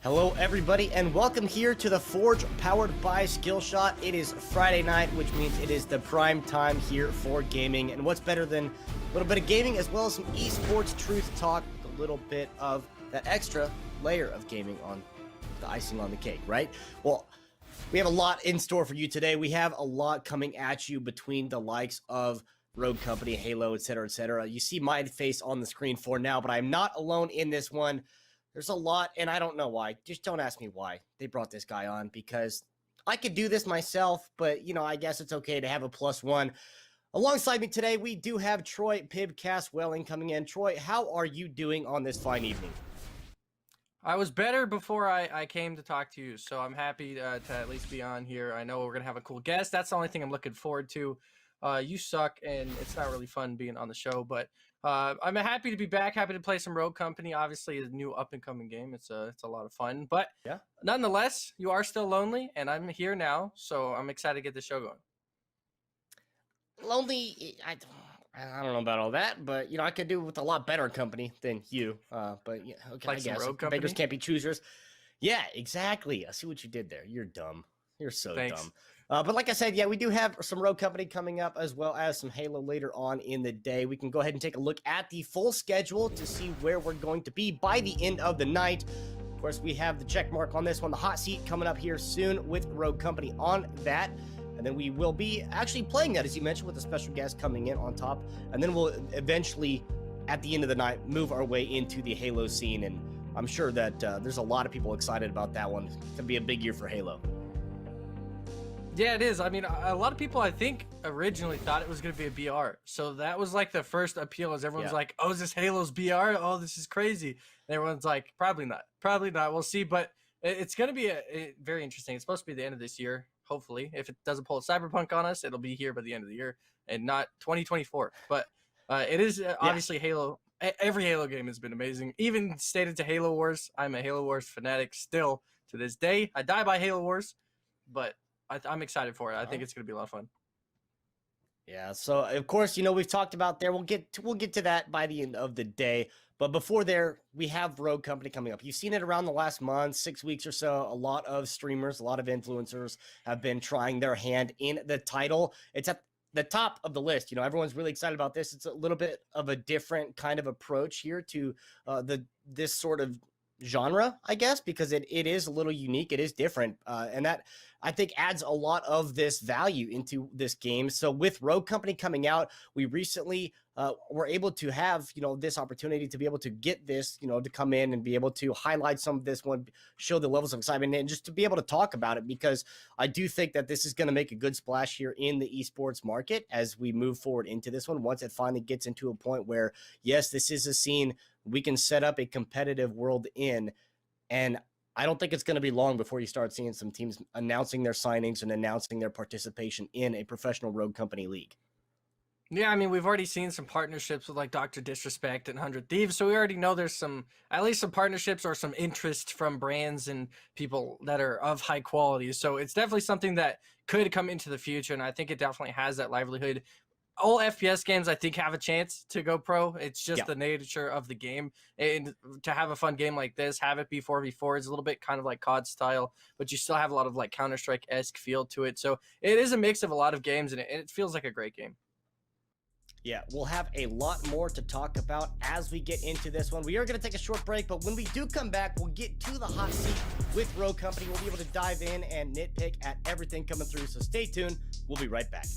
Hello everybody and welcome here to the Forge powered by Skillshot. It is Friday night, which means it is the prime time here for gaming. And what's better than a little bit of gaming as well as some esports truth talk, with a little bit of that extra layer of gaming on the icing on the cake, right? Well, we have a lot in store for you today. We have a lot coming at you between the likes of Rogue Company, Halo, etc., etc. You see my face on the screen for now, but I'm not alone in this one. There's a lot, and I don't know why. Just don't ask me why they brought this guy on, because I could do this myself, but, you know, I guess it's okay to have a plus one. Alongside me today, we do have Troy Pibcast-Welling coming in. Troy, how are you doing on this fine evening? I was better before I came to talk to you, so I'm happy to at least be on here. I know we're going to have a cool guest. That's the only thing I'm looking forward to. You suck, and it's not really fun being on the show, but I'm happy to be back, happy to play some Rogue Company. Obviously, a new up-and-coming game. It's a lot of fun, but yeah, nonetheless, you are still lonely, and I'm here now, so I'm excited to get the show going. Lonely, I don't know about all that, but, you know, I could do with a lot better company than you, but, yeah, okay, like I guess. Rogue Company? Beggars can't be choosers. Yeah, exactly. I see what you did there. You're dumb. You're so dumb. But like I said, yeah, we do have some Rogue Company coming up as well as some Halo later on in the day. We can go ahead and take a look at the full schedule to see where we're going to be by the end of the night. Of course, we have the check mark on this one, the hot seat coming up here soon with Rogue Company on that. And then we will be actually playing that, as you mentioned, with a special guest coming in on top. And then we'll eventually, at the end of the night, move our way into the Halo scene. And I'm sure that there's a lot of people excited about that one. It's going to be a big year for Halo. Yeah, it is. I mean, a lot of people, I think, originally thought it was going to be a BR. So that was like the first appeal, as everyone's like, oh, is this Halo's BR? Oh, this is crazy. And everyone's like, probably not. Probably not. We'll see. But it's going to be very interesting. It's supposed to be the end of this year, hopefully. If it doesn't pull a Cyberpunk on us, it'll be here by the end of the year and not 2024. But it is obviously Halo. Every Halo game has been amazing. Even stated to Halo Wars. I'm a Halo Wars fanatic still to this day. I die by Halo Wars, but I'm excited for it. I think it's going to be a lot of fun. Yeah, so of course, you know, we've talked about there. We'll get to that by the end of the day. But before there, we have Rogue Company coming up. You've seen it around the last month, 6 weeks or so. A lot of streamers, a lot of influencers have been trying their hand in the title. It's at the top of the list. You know, everyone's really excited about this. It's a little bit of a different kind of approach here to this sort of genre, I guess, because it is a little unique. It is different, and that I think adds a lot of this value into this game. So with Rogue Company coming out, we recently were able to have, you know, this opportunity to be able to get this, you know, to come in and be able to highlight some of this one, show the levels of excitement, and just to be able to talk about it, because I do think that this is going to make a good splash here in the esports market as we move forward into this one. Once it finally gets into a point where, yes, this is a scene we can set up a competitive world in, and I don't think it's going to be long before you start seeing some teams announcing their signings and announcing their participation in a professional Rogue Company league. Yeah, I mean, we've already seen some partnerships with like Dr. Disrespect and 100 Thieves, so we already know there's at least some partnerships or some interest from brands and people that are of high quality. So it's definitely something that could come into the future, and I think it definitely has that livelihood. All FPS games, I think, have a chance to go pro. It's just the nature of the game. And to have a fun game like this, have it be 4v4 is a little bit kind of like COD style, but you still have a lot of like Counter-Strike-esque feel to it. So it is a mix of a lot of games, and it feels like a great game. Yeah, we'll have a lot more to talk about as we get into this one. We are going to take a short break, but when we do come back, we'll get to the hot seat with Rogue Company. We'll be able to dive in and nitpick at everything coming through, so stay tuned. We'll be right back.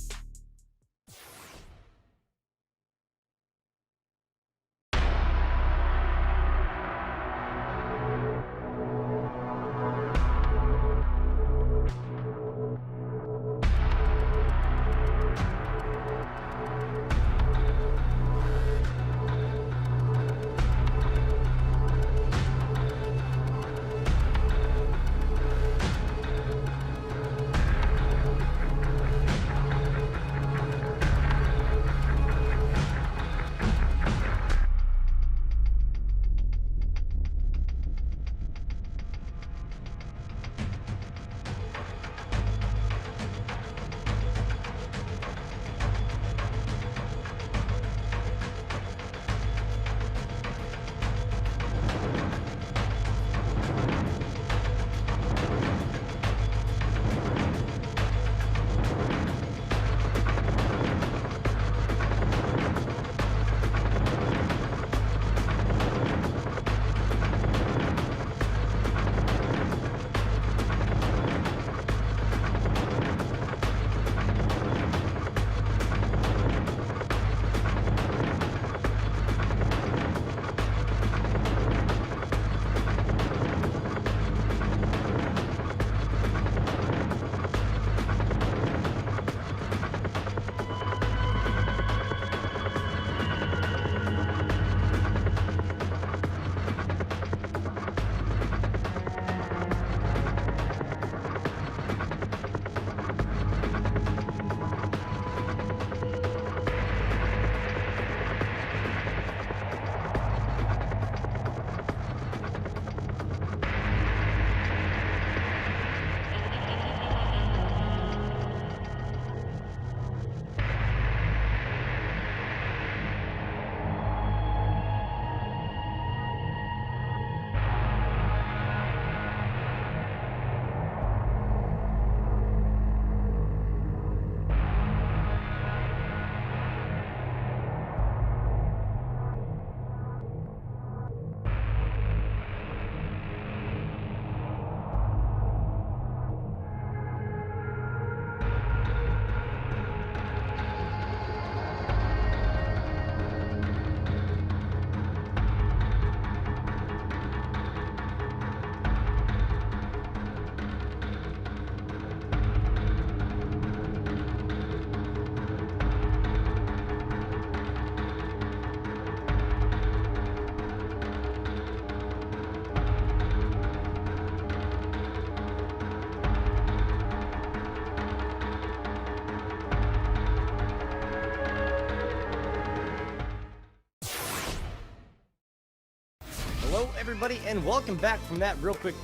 everybody, and welcome back from that real quick.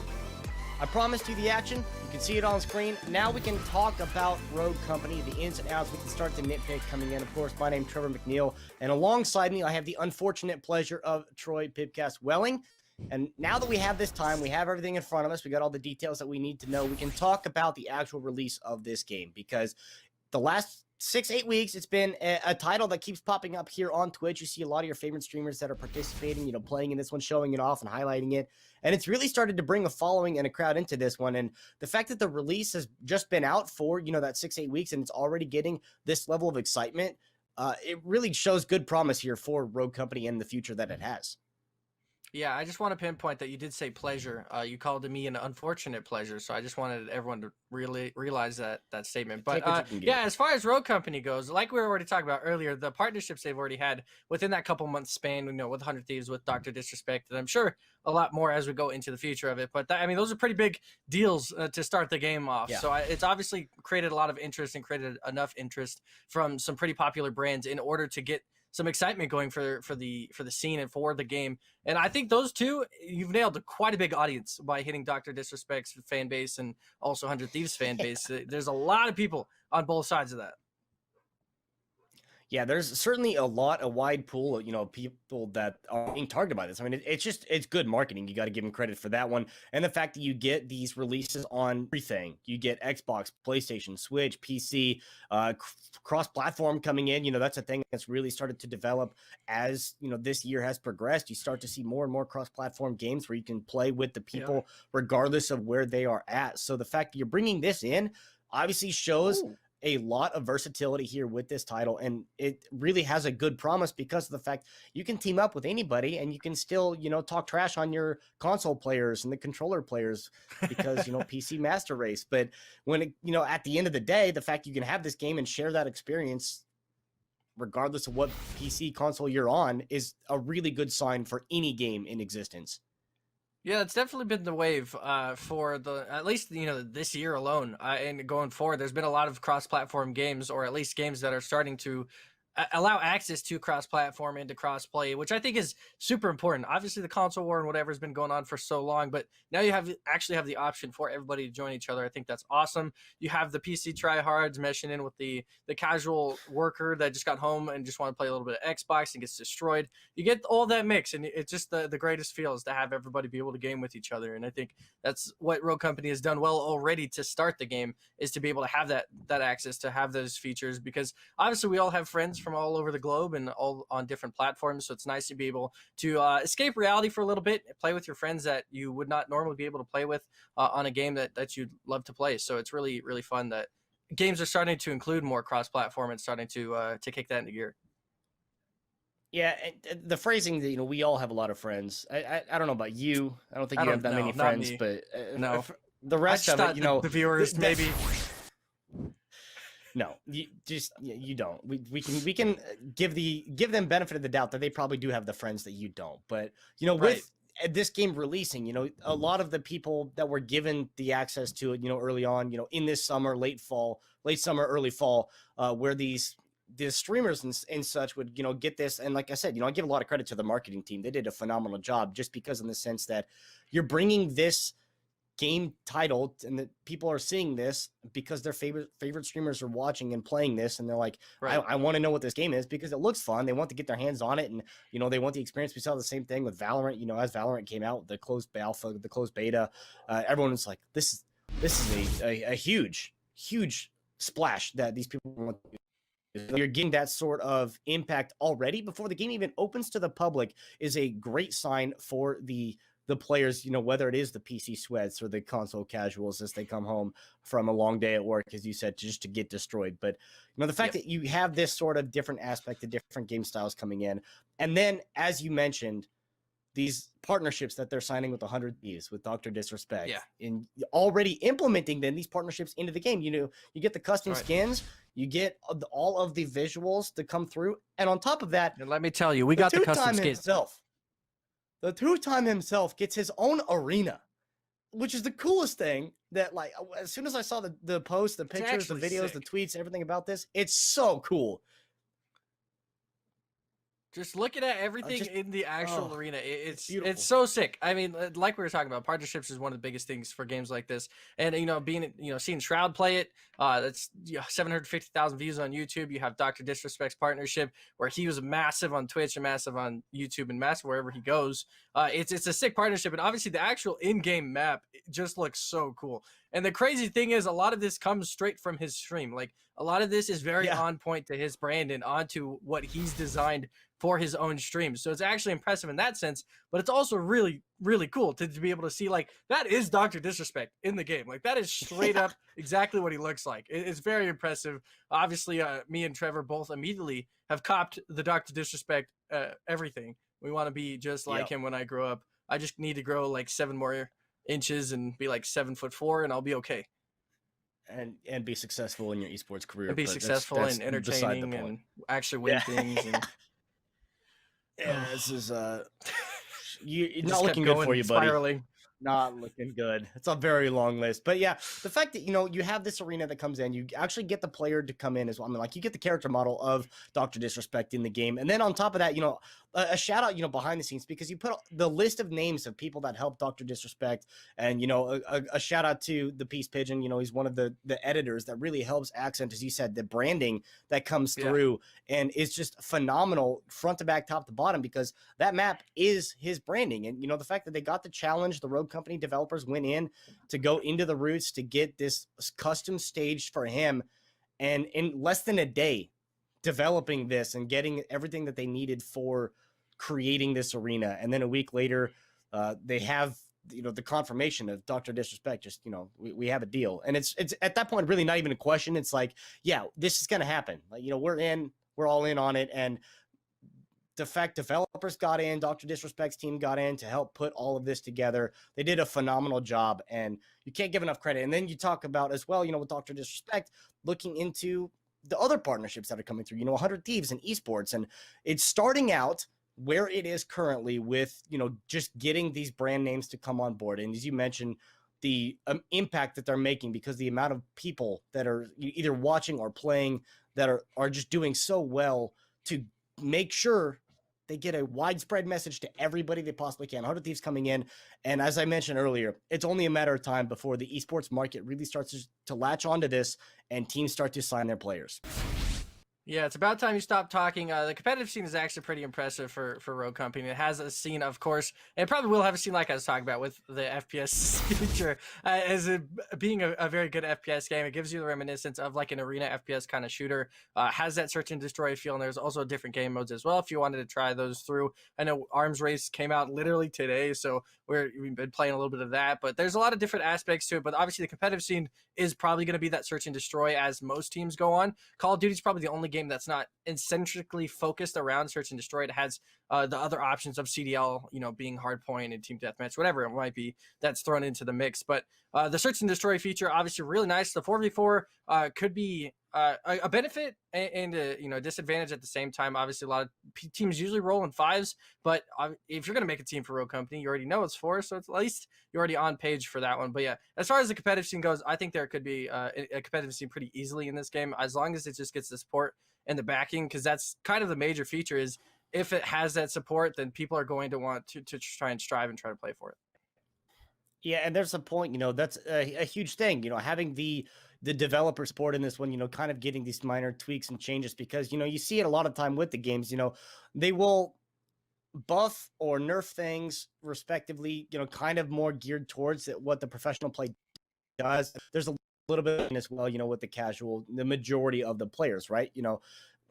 I promised you the action. You can see it on screen. Now we can talk about Rogue Company, the ins and outs. We can start the nitpick coming in. Of course, my name's Trevor McNeil, and alongside me, I have the unfortunate pleasure of Troy Pipcast Welling. And now that we have this time, we have everything in front of us. We got all the details that we need to know. We can talk about the actual release of this game, because the last 6-8 weeks, it's been a title that keeps popping up here on Twitch. You see a lot of your favorite streamers that are participating, playing in this one, showing it off and highlighting it. And it's really started to bring a following and a crowd into this one. And the fact that the release has just been out for, that 6-8 weeks, and it's already getting this level of excitement, it really shows good promise here for Rogue Company and the future that it has. Yeah, I just want to pinpoint that you did say pleasure. You called me an unfortunate pleasure, so I just wanted everyone to really realize that statement. But yeah, as far as Rogue Company goes, like we were already talking about earlier, the partnerships they've already had within that couple months span, with 100 Thieves, with Dr. Disrespect, and I'm sure a lot more as we go into the future of it. But those are pretty big deals to start the game off. Yeah. So it's obviously created a lot of interest and created enough interest from some pretty popular brands in order to get some excitement going for the scene and for the game. And I think those two, you've nailed quite a big audience by hitting Dr. Disrespect's fan base and also 100 Thieves fan base. There's a lot of people on both sides of that. Yeah, there's certainly a wide pool of, people that are being targeted by this. I mean, it's good marketing. You got to give them credit for that one. And the fact that you get these releases on everything, you get Xbox, PlayStation, Switch, PC, cross-platform coming in, that's a thing that's really started to develop as, this year has progressed. You start to see more and more cross-platform games where you can play with the people regardless of where they are at. So the fact that you're bringing this in obviously shows a lot of versatility here with this title, and it really has a good promise because of the fact you can team up with anybody and you can still, talk trash on your console players and the controller players because, PC master race. But when it, at the end of the day, the fact you can have this game and share that experience regardless of what PC console you're on is a really good sign for any game in existence. Yeah, it's definitely been the wave for at least this year alone, and going forward. There's been a lot of cross-platform games, or at least games that are starting to allow access to cross-platform and to cross-play, which I think is super important. Obviously, the console war and whatever has been going on for so long, but now you actually have the option for everybody to join each other. I think that's awesome. You have the PC tryhards meshing in with the casual worker that just got home and just want to play a little bit of Xbox and gets destroyed. You get all that mix, and it's just the greatest feel is to have everybody be able to game with each other. And I think that's what Rogue Company has done well already to start the game, is to be able to have that access, to have those features, because obviously we all have friends from all over the globe and all on different platforms. So it's nice to be able to escape reality for a little bit, play with your friends that you would not normally be able to play with on a game that you'd love to play. So it's really, really fun that games are starting to include more cross-platform and starting to kick that into gear. Yeah, the phrasing that, we all have a lot of friends. I don't know about you. I don't think you have that many friends, but no, the rest of it, the viewers maybe. No, you don't. We can give them benefit of the doubt that they probably do have the friends that you don't. But with this game releasing, a lot of the people that were given the access to it, early on, in this summer, late summer, early fall, where the streamers and such would, get this. And like I said, I give a lot of credit to the marketing team. They did a phenomenal job, just because in the sense that you're bringing this game title and that people are seeing this because their favorite streamers are watching and playing this, and they're like, I want to know what this game is because it looks fun. They want to get their hands on it, and they want the experience. We saw the same thing with Valorant. As Valorant came out, the closed alpha, the closed beta, everyone was like, this is a huge splash that these people want. You're getting that sort of impact already before the game even opens to the public is a great sign for the players, whether it is the PC sweats or the console casuals as they come home from a long day at work, as you said, just to get destroyed. But, the fact that you have this sort of different aspect, the different game styles coming in. And then, as you mentioned, these partnerships that they're signing with 100 Thieves, with Dr. Disrespect, and already implementing then these partnerships into the game. You get the custom skins, you get all of the visuals to come through. And on top of that, and let me tell you, we got the custom skins. The two-time himself gets his own arena, which is the coolest thing. That, like, as soon as I saw the posts, the pictures, the videos, the tweets, everything about this, it's so cool. Just looking at everything Just in the actual oh, arena, it's it's beautiful. so sick. I mean, like we were talking about, partnerships is one of the biggest things for games like this. And being seeing Shroud play it, that's 750,000 views on YouTube. You have Doctor Disrespect's partnership where he was massive on Twitch and massive on YouTube and massive wherever he goes. It's a sick partnership, and obviously the actual in-game map just looks so cool. And the crazy thing is, a lot of this comes straight from his stream. Like a lot of this is very Yeah, on point to his brand and onto what he's designed for his own streams. So it's actually impressive in that sense, but it's also really, really cool to be able to see like that is Dr. Disrespect in the game. Like that is straight yeah. up exactly what he looks like. It's very impressive. Obviously, me and Trevor both immediately have copped the Dr. Disrespect everything. We want to be just like Yep. him when I grow up. I just need to grow like 7 more inches and be like 7'4", and I'll be okay. And be successful in your esports career, And be but successful that's and beside the entertaining point. and actually win Yeah. things. And Yeah, this is it not just kept looking good for going you, buddy. spiraling. Not looking good. It's a very long list. But yeah, the fact that, you have this arena that comes in, you actually get the player to come in as well. I mean, like you get the character model of Dr. Disrespect in the game. And then on top of that, a shout out, behind the scenes, because you put the list of names of people that help Dr. Disrespect. And, a shout out to the Peace Pigeon. He's one of the editors that really helps accent, as you said, the branding that comes Yeah. through and is just phenomenal front to back, top to bottom, because that map is his branding. And, the fact that they got the challenge, the Rogue Company developers went in to go into the roots to get this custom staged for him. And in less than a day, developing this and getting everything that they needed for creating this arena. And then a week later, they have the confirmation of Dr. Disrespect. Just we have a deal, and it's at that point really not even a question. It's like, yeah, this is gonna happen. Like, we're all in on it. And the fact developers got in, Dr. Disrespect's team got in to help put all of this together. They did a phenomenal job, and you can't give enough credit. And then you talk about as well, with Dr. Disrespect looking into the other partnerships that are coming through, 100 Thieves and esports. And it's starting out where it is currently with, just getting these brand names to come on board. And as you mentioned, the impact that they're making, because the amount of people that are either watching or playing that are just doing so well to make sure they get a widespread message to everybody they possibly can. 100 Thieves coming in. And as I mentioned earlier, it's only a matter of time before the esports market really starts to latch onto this and teams start to sign their players. Yeah, it's about time you stop talking. The competitive scene is actually pretty impressive for Rogue Company. It has a scene, of course, and it probably will have a scene like I was talking about with the FPS feature. Being a very good FPS game, it gives you the reminiscence of like an arena FPS kind of shooter. Has that search and destroy feel, and there's also different game modes as well if you wanted to try those through. I know Arms Race came out literally today, so we've been playing a little bit of that. But there's a lot of different aspects to it. But obviously, the competitive scene is probably going to be that search and destroy as most teams go on. Call of Duty is probably the only game that's not eccentrically focused around search and destroy. It has the other options of CDL, being hardpoint and team deathmatch, whatever it might be, that's thrown into the mix. But the search and destroy feature, obviously really nice. The 4v4 could be a benefit and a disadvantage at the same time. Obviously, a lot of teams usually roll in fives, but if you're going to make a team for Rogue Company, you already know it's four, so it's at least you're already on page for that one. But yeah, as far as the competitive scene goes, I think there could be a competitive scene pretty easily in this game, as long as it just gets the support and the backing, because that's kind of the major feature. Is if it has that support, then people are going to want to try and strive and try to play for it. Yeah, and there's a point, that's a huge thing, having the developer support in this one, kind of getting these minor tweaks and changes, because, you see it a lot of time with the games, they will buff or nerf things respectively, kind of more geared towards what the professional play does. There's a little bit as well, with the majority of the players, right?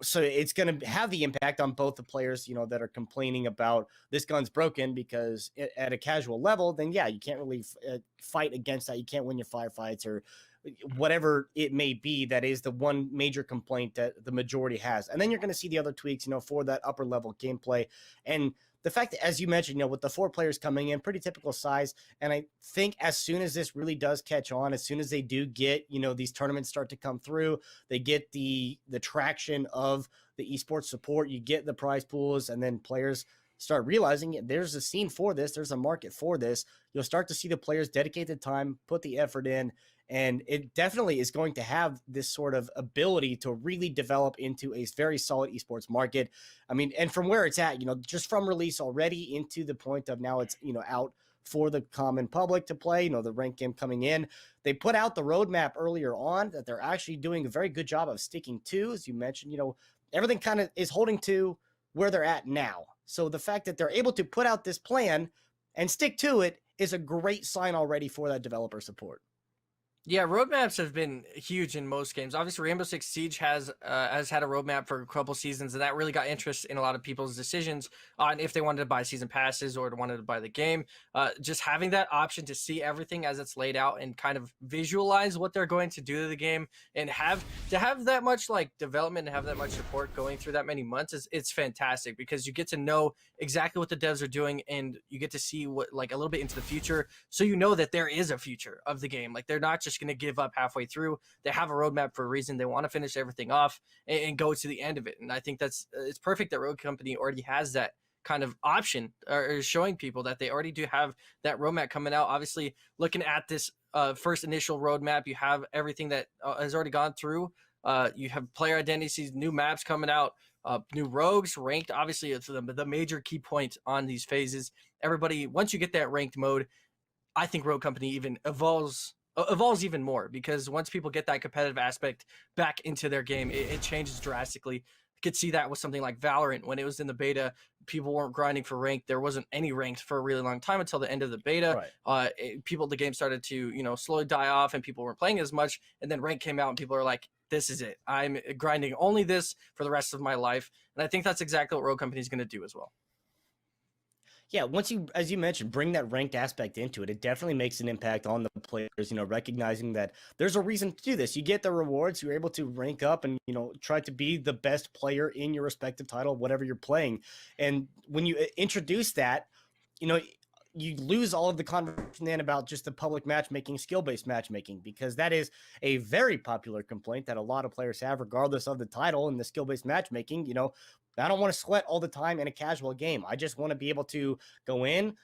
So it's going to have the impact on both the players, that are complaining about this gun's broken, because at a casual level, then yeah, you can't really fight against that. You can't win your firefights or whatever it may be. That is the one major complaint that the majority has. And then you're going to see the other tweaks, for that upper level gameplay. And the fact that, as you mentioned, with the 4 players coming in, pretty typical size. And I think as soon as this really does catch on, as soon as they do get, these tournaments start to come through, they get the traction of the esports support, you get the prize pools, and then players start realizing there's a scene for this, there's a market for this, you'll start to see the players dedicate the time, put the effort in, and it definitely is going to have this sort of ability to really develop into a very solid esports market. I mean, and from where it's at, just from release already into the point of now it's, out for the common public to play, the ranked game coming in. They put out the roadmap earlier on that they're actually doing a very good job of sticking to, as you mentioned, everything kind of is holding to where they're at now. So the fact that they're able to put out this plan and stick to it is a great sign already for that developer support. Yeah, roadmaps have been huge in most games. Obviously, Rainbow Six Siege has had a roadmap for a couple seasons, and that really got interest in a lot of people's decisions on if they wanted to buy season passes or wanted to buy the game. Just having that option to see everything as it's laid out and kind of visualize what they're going to do to the game, and have that much like development and have that much support going through that many months it's fantastic, because you get to know exactly what the devs are doing, and you get to see what, like, a little bit into the future, so that there is a future of the game. Like, they're not just going to give up halfway through. They have a roadmap for a reason. They want to finish everything off and go to the end of it. And I think it's perfect that Rogue Company already has that kind of option, or showing people that they already do have that roadmap coming out. Obviously, looking at this first initial roadmap, you have everything that has already gone through. You have player identities, new maps coming out, new rogues, ranked. Obviously, it's the major key point on these phases. Everybody, once you get that ranked mode, I think Rogue Company even evolves even more, because once people get that competitive aspect back into their game, it changes drastically. You could see that with something like Valorant. When it was in the beta, people weren't grinding for ranked. There wasn't any ranked for a really long time until the end of the beta. Right. The game started to slowly die off, and people weren't playing as much. And then rank came out, and people are like, this is it. I'm grinding only this for the rest of my life. And I think that's exactly what Rogue Company is going to do as well. Yeah, once you, as you mentioned, bring that ranked aspect into it, it definitely makes an impact on the players, recognizing that there's a reason to do this. You get the rewards, you're able to rank up and, try to be the best player in your respective title, whatever you're playing. And when you introduce that, you lose all of the conversation then about just the public matchmaking, skill-based matchmaking, because that is a very popular complaint that a lot of players have, regardless of the title and the skill-based matchmaking. I don't want to sweat all the time in a casual game. I just want to be able to go in,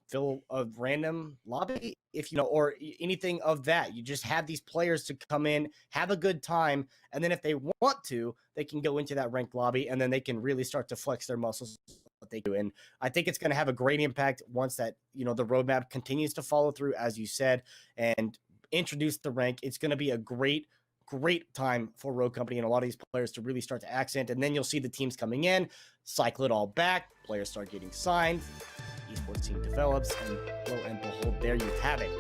fill a random lobby, or anything of that. You just have these players to come in, have a good time, and then if they want to, they can go into that ranked lobby, and then they can really start to flex their muscles, what they do. And I think it's going to have a great impact once that, the roadmap continues to follow through, as you said, and introduce the rank. It's going to be a great time for Rogue Company and a lot of these players to really start to accent. And then you'll see the teams coming in, cycle it all back, players start getting signed, esports team develops, and lo and behold, there you have it.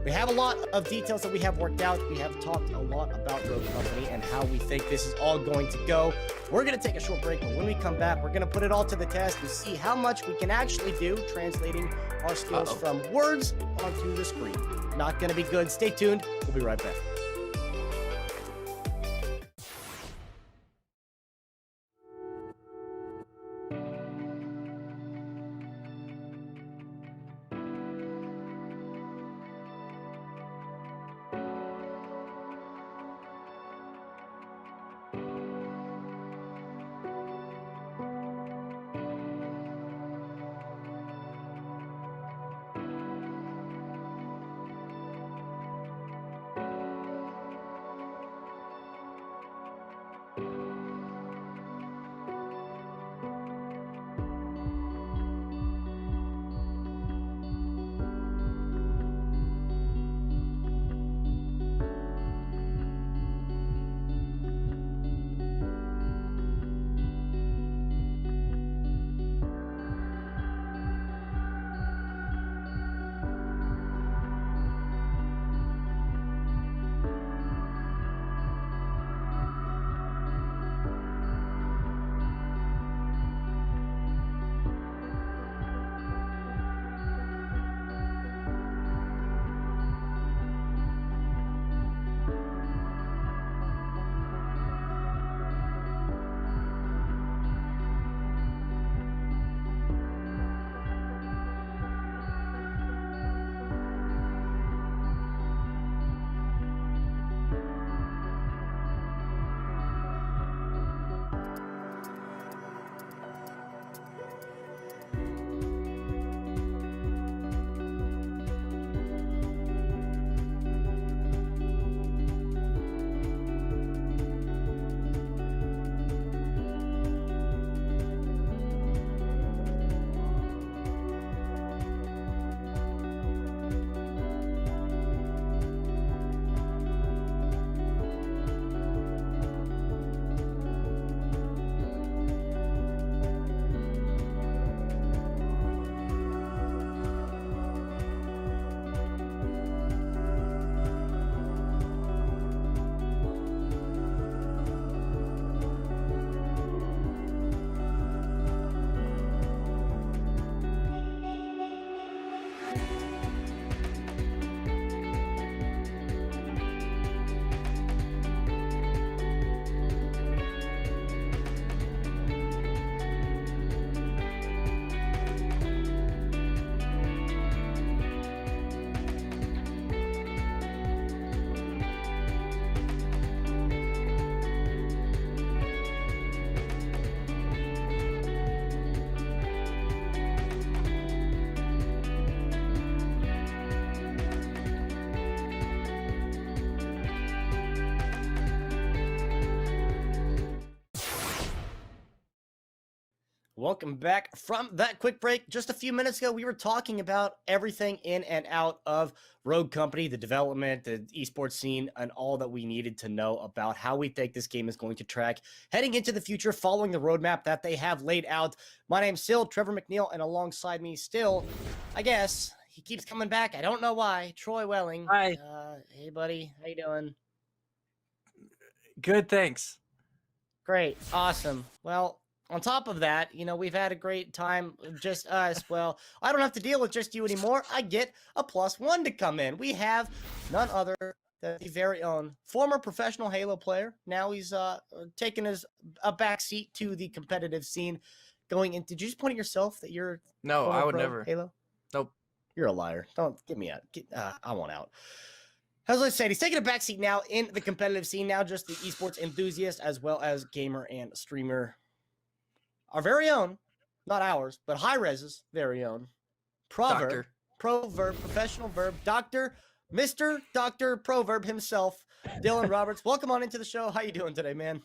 We have a lot of details that we have worked out. We have talked a lot about Rogue Company and how we think this is all going to go. We're going to take a short break, but when we come back, we're going to put it all to the test and see how much we can actually do translating our skills from words onto the screen. Not going to be good. Stay tuned. We'll be right back. Welcome back from that quick break. Just a few minutes ago, we were talking about everything in and out of Rogue Company, the development, the esports scene, and all that we needed to know about how we think this game is going to track heading into the future, following the roadmap that they have laid out. My name's still Trevor McNeil, and alongside me still, I guess, he keeps coming back. I don't know why. Troy Welling. Hi. Hey, buddy. How you doing? Good, thanks. Great. Awesome. Well, on top of that, we've had a great time, just us. Well, I don't have to deal with just you anymore. I get a +1 to come in. We have none other than the very own former professional Halo player. Now he's taking a back seat to the competitive scene. Did you just point at yourself that you're No, I would pro never. Halo? Nope. You're a liar. Don't get me out. I want out. As I said, he's taking a backseat now in the competitive scene. Now just the esports enthusiast as well as gamer and streamer. Our very own, not ours, but High Res's very own Proverb, professional verb, Mr. Dr. Proverb himself, Dylan Roberts. Welcome on into the show. How you doing today, man?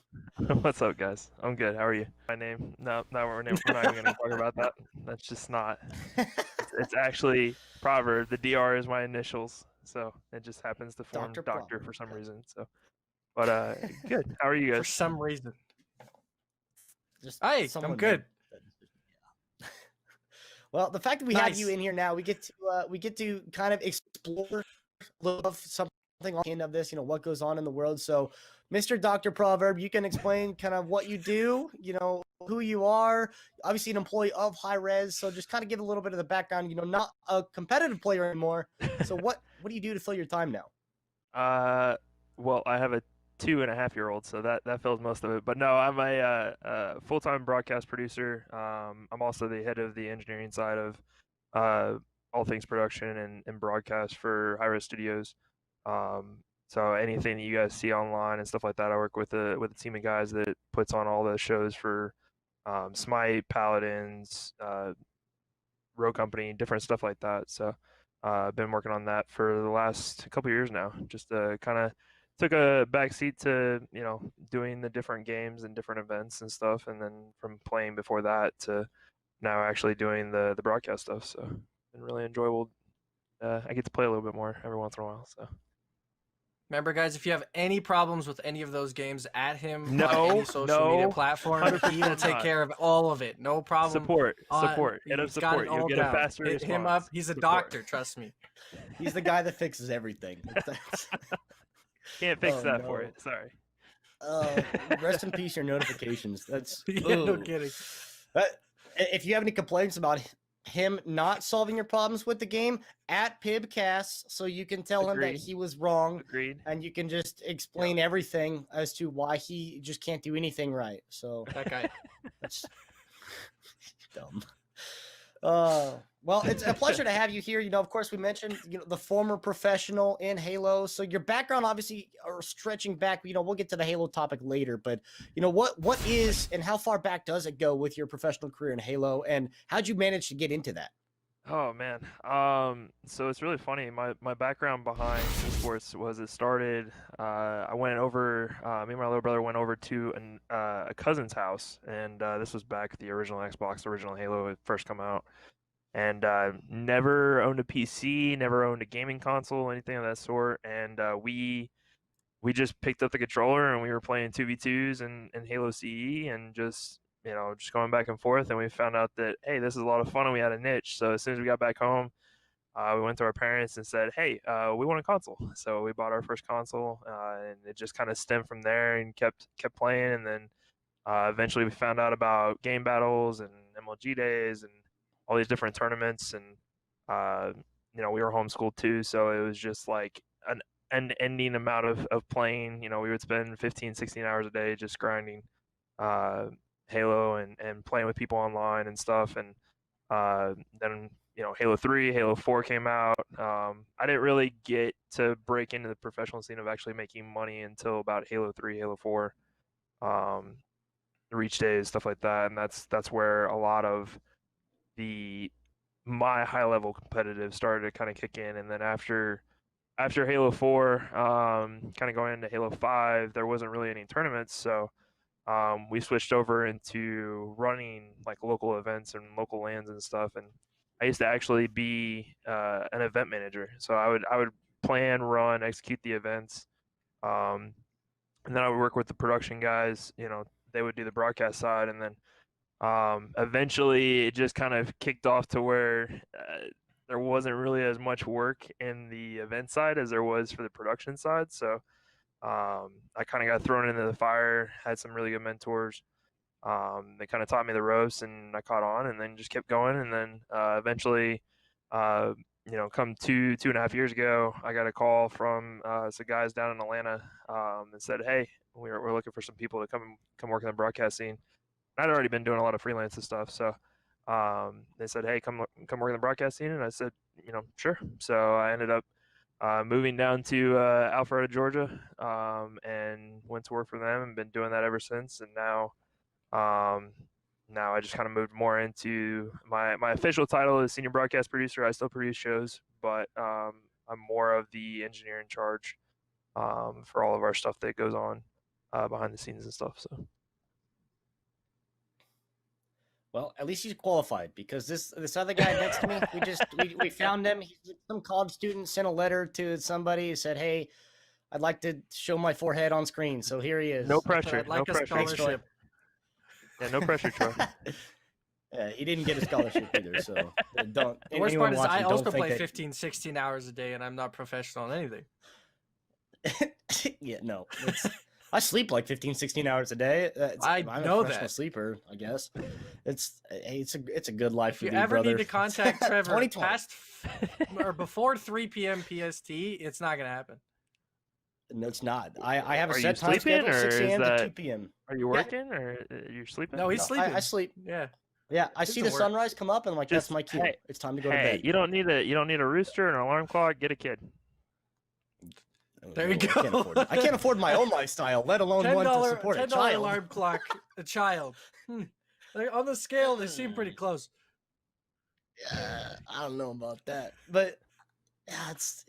What's up, guys? I'm good. How are you? My name? No, we're not even going to talk about that. That's just not. It's actually Proverb. The DR is my initials, so it just happens to form Doctor for some reason. So, but good. How are you guys? For some reason. Hi, I'm good. Well, the fact that we have you in here now, we get to kind of explore a little of something on the end of this, what goes on in the world. So, Mr. Dr. Proverb, you can explain kind of what you do, who you are, obviously an employee of High Res. So just kind of give a little bit of the background, not a competitive player anymore. So what do you do to fill your time now? Well, I have a 2.5-year-old, so that fills most of it. But no, I'm a full-time broadcast producer. I'm also the head of the engineering side of all things production and broadcast for High Res Studios. So anything that you guys see online and stuff like that, I work with a team of guys that puts on all the shows for Smite, Paladins, Rogue Company, different stuff like that. So I've been working on that for the last couple of years now. Just kind of took a backseat to doing the different games and different events and stuff, and then from playing before that to now actually doing the broadcast stuff. So it's been really enjoyable. I get to play a little bit more every once in a while. So remember, guys, if you have any problems with any of those games, at him on any social media platform. He will take care of all of it. No problem. Support. Hit up support. You'll get a faster response. Hit him up. He's a doctor. Trust me. He's the guy that fixes everything. Can't fix that for it. Sorry. Rest in peace, your notifications. That's no kidding. If you have any complaints about him not solving your problems with the game, at Pibcast, so you can tell him that he was wrong. Agreed. And you can just explain everything as to why he just can't do anything right. So that guy. That's dumb. Well, it's a pleasure to have you here. Of course, we mentioned, the former professional in Halo. So your background, obviously, are stretching back. We'll get to the Halo topic later. But, what is and how far back does it go with your professional career in Halo? And how'd you manage to get into that? Oh, man. So it's really funny. My background behind esports was it started, I went over, me and my little brother went over to a cousin's house. And this was back the original Xbox, the original Halo had first come out. And never owned a PC, never owned a gaming console, anything of that sort. And we just picked up the controller and we were playing 2v2s and Halo CE and just going back and forth. And we found out that, hey, this is a lot of fun and we had a niche. So as soon as we got back home, we went to our parents and said, hey, we want a console. So we bought our first console and it just kind of stemmed from there and kept playing. And then eventually we found out about game battles and MLG days and all these different tournaments, and we were homeschooled too, so it was just like an ending amount of playing. We would spend 15-16 hours a day just grinding Halo and playing with people online and stuff. And then Halo 3, Halo 4 came out. I didn't really get to break into the professional scene of actually making money until about Halo 3, Halo 4, reach days, stuff like that. And that's where a lot of my high level competitive started to kind of kick in. And then after Halo 4, kind of going into Halo 5, there wasn't really any tournaments, so we switched over into running like local events and local lands and stuff. And I used to actually be an event manager, so I would plan, run, execute the events, um, and then I would work with the production guys. They would do the broadcast side, and then eventually it just kind of kicked off to where there wasn't really as much work in the event side as there was for the production side. So I kind of got thrown into the fire, had some really good mentors. They kind of taught me the ropes, and I caught on, and then just kept going. And then eventually, come 2.5 years ago, I got a call from some guys down in Atlanta that said, "Hey, we're looking for some people to come work in the broadcast scene." I'd already been doing a lot of freelance and stuff, so they said, "Hey, come work in the broadcast scene," and I said, "Sure." So I ended up moving down to Alpharetta, Georgia, and went to work for them, and been doing that ever since. And um, now I just kind of moved more into my official title is senior broadcast producer. I still produce shows, but I'm more of the engineer in charge for all of our stuff that goes on behind the scenes and stuff. So. Well, at least he's qualified, because this other guy next to me, we found him. He's some college student, sent a letter to somebody, said, "Hey, I'd like to show my forehead on screen." So here he is. No pressure. I'd like no a pressure. scholarship. Yeah, no pressure, Troy. Yeah, he didn't get a scholarship either, so don't. The worst part is I watching, also don't think play that- 15, 16 hours a day, and I'm not professional in anything. Yeah, no. I sleep like 15, 16 hours a day. I I'm know a professional that. sleeper, I guess. It's a good life If for you you, ever brother. need to contact Trevor 2020. past or before 3 p.m. PST, it's not gonna happen. No, it's not. I have a Are you set time sleeping, schedule, 6 or is a.m. to that? 2 p.m. Are you working, or you're sleeping? No, he's No, sleeping. I sleep. Yeah. Yeah, I see the Doesn't work. sunrise come up, and I'm like, that's Just my cue. hey, It's time to go to Hey, bed. you don't need a rooster and an alarm clock. Get a kid. There you go. I can't afford my own lifestyle, let alone one to support a $10 child. alarm clock, a child. On the scale, they seem pretty close. Yeah, I don't know about that, but yeah, it's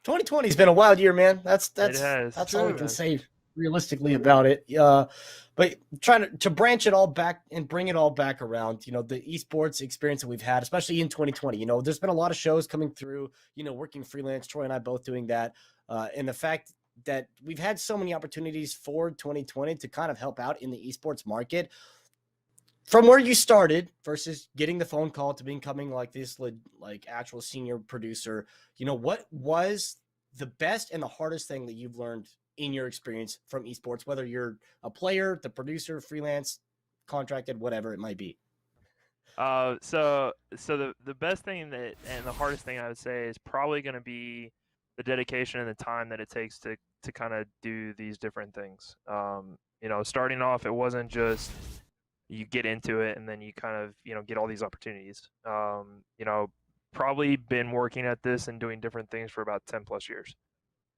2020 has been a wild year, man. That's has. all we True. can say realistically about it. But trying to branch it all back and bring it all back around, the esports experience that we've had, especially in 2020. There's been a lot of shows coming through. Working freelance. Troy and I both doing that, and the fact that we've had so many opportunities for 2020 to kind of help out in the esports market. From where you started versus getting the phone call to becoming like this, like actual senior producer, what was the best and the hardest thing that you've learned in your experience from esports, whether you're a player, the producer, freelance, contracted, whatever it might be? So the best thing and the hardest thing I would say is probably going to be the dedication and the time that it takes to kind of do these different things. Starting off, it wasn't just you get into it and then you kind of get all these opportunities. Probably been working at this and doing different things for about 10 plus years.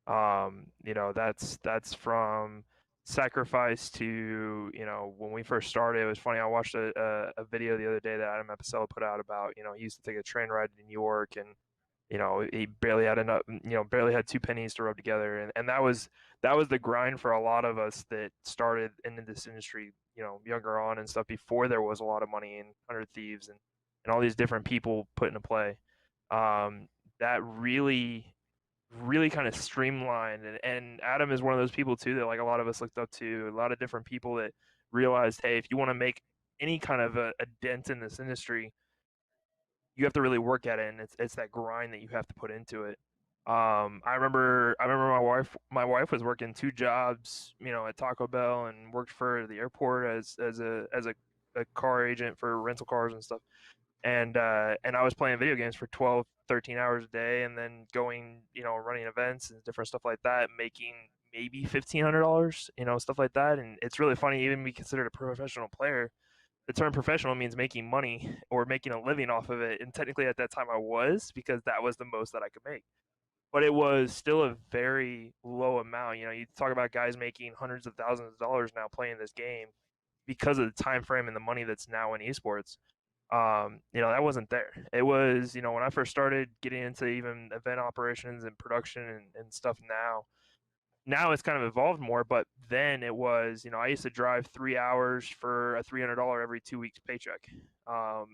That's from sacrifice to when we first started. It was funny. I watched a video the other day that Adam Epicella put out about he used to take a train ride to New York, and he barely had enough, barely had 2 pennies to rub together, and that was the grind for a lot of us that started into this industry younger on and stuff, before there was a lot of money and 100 Thieves and all these different people put into play. That really kind of streamlined, and Adam is one of those people too that like a lot of us looked up to, a lot of different people that realized, hey, if you want to make any kind of a dent in this industry, you have to really work at it, and it's that grind that you have to put into it. I remember my wife was working 2 jobs, at Taco Bell, and worked for the airport as a car agent for rental cars and stuff. And I was playing video games for 12, 13 hours a day, and then going, running events and different stuff like that, making maybe $1,500, stuff like that. And it's really funny, even be considered a professional player. The term professional means making money or making a living off of it. And technically at that time I was, because that was the most that I could make. But it was still a very low amount. You talk about guys making hundreds of thousands of dollars now playing this game because of the time frame and the money that's now in esports. That wasn't there. It was, when I first started getting into even event operations and production and stuff now, now it's kind of evolved more, but then it was, I used to drive 3 hours for a $300 every 2 weeks paycheck. I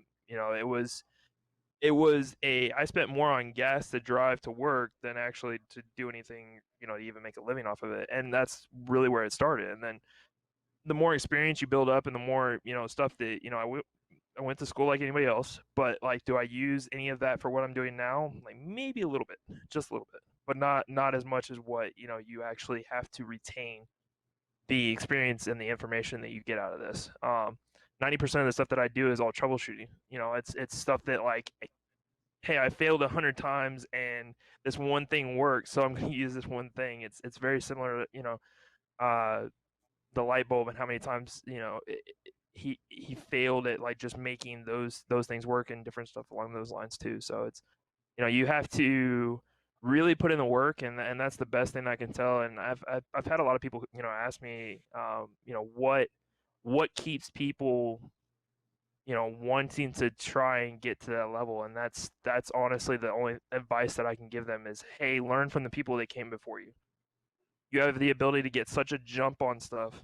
spent more on gas to drive to work than actually to do anything, to even make a living off of it. And that's really where it started. And then the more experience you build up and the more, stuff that, I went to school like anybody else, but like, do I use any of that for what I'm doing now? Like maybe a little bit, just a little bit, but not as much as what, you actually have to retain the experience and the information that you get out of this. 90% of the stuff that I do is all troubleshooting. It's stuff that like, hey, I failed 100 times and this one thing works, so I'm going to use this one thing. It's very similar to, the light bulb and how many times, he failed at like just making those things work and different stuff along those lines too. So it's, you have to really put in the work, and that's the best thing I can tell. And I've had a lot of people, ask me, what keeps people, wanting to try and get to that level. And that's honestly the only advice that I can give them is, hey, learn from the people that came before you. You have the ability to get such a jump on stuff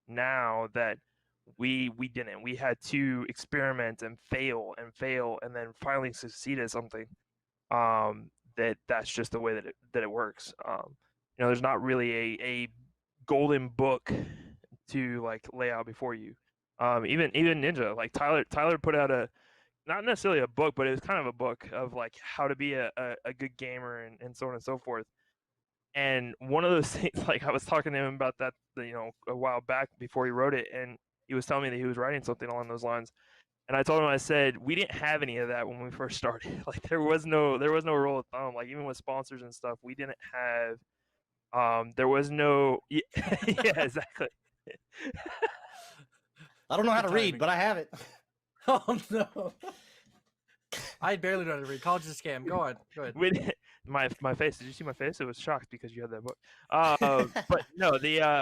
now that we didn't. We had to experiment and fail and then finally succeed at something. That's just the way that it works. There's not really a golden book to like lay out before you. Even Ninja, like Tyler put out not necessarily a book, but it was kind of a book of like how to be a good gamer and so on and so forth. And one of those things, like I was talking to him about that, a while back before he wrote it, and he was telling me that he was writing something along those lines. And I told him, I said, we didn't have any of that when we first started. Like there was no rule of thumb. Like even with sponsors and stuff, we didn't have. There was no. Yeah, yeah, exactly. I don't know how to read, but I have it. Oh no. I barely know how to read. College is a scam. Go ahead. My face. Did you see my face? It was shocked because you had that book. But no,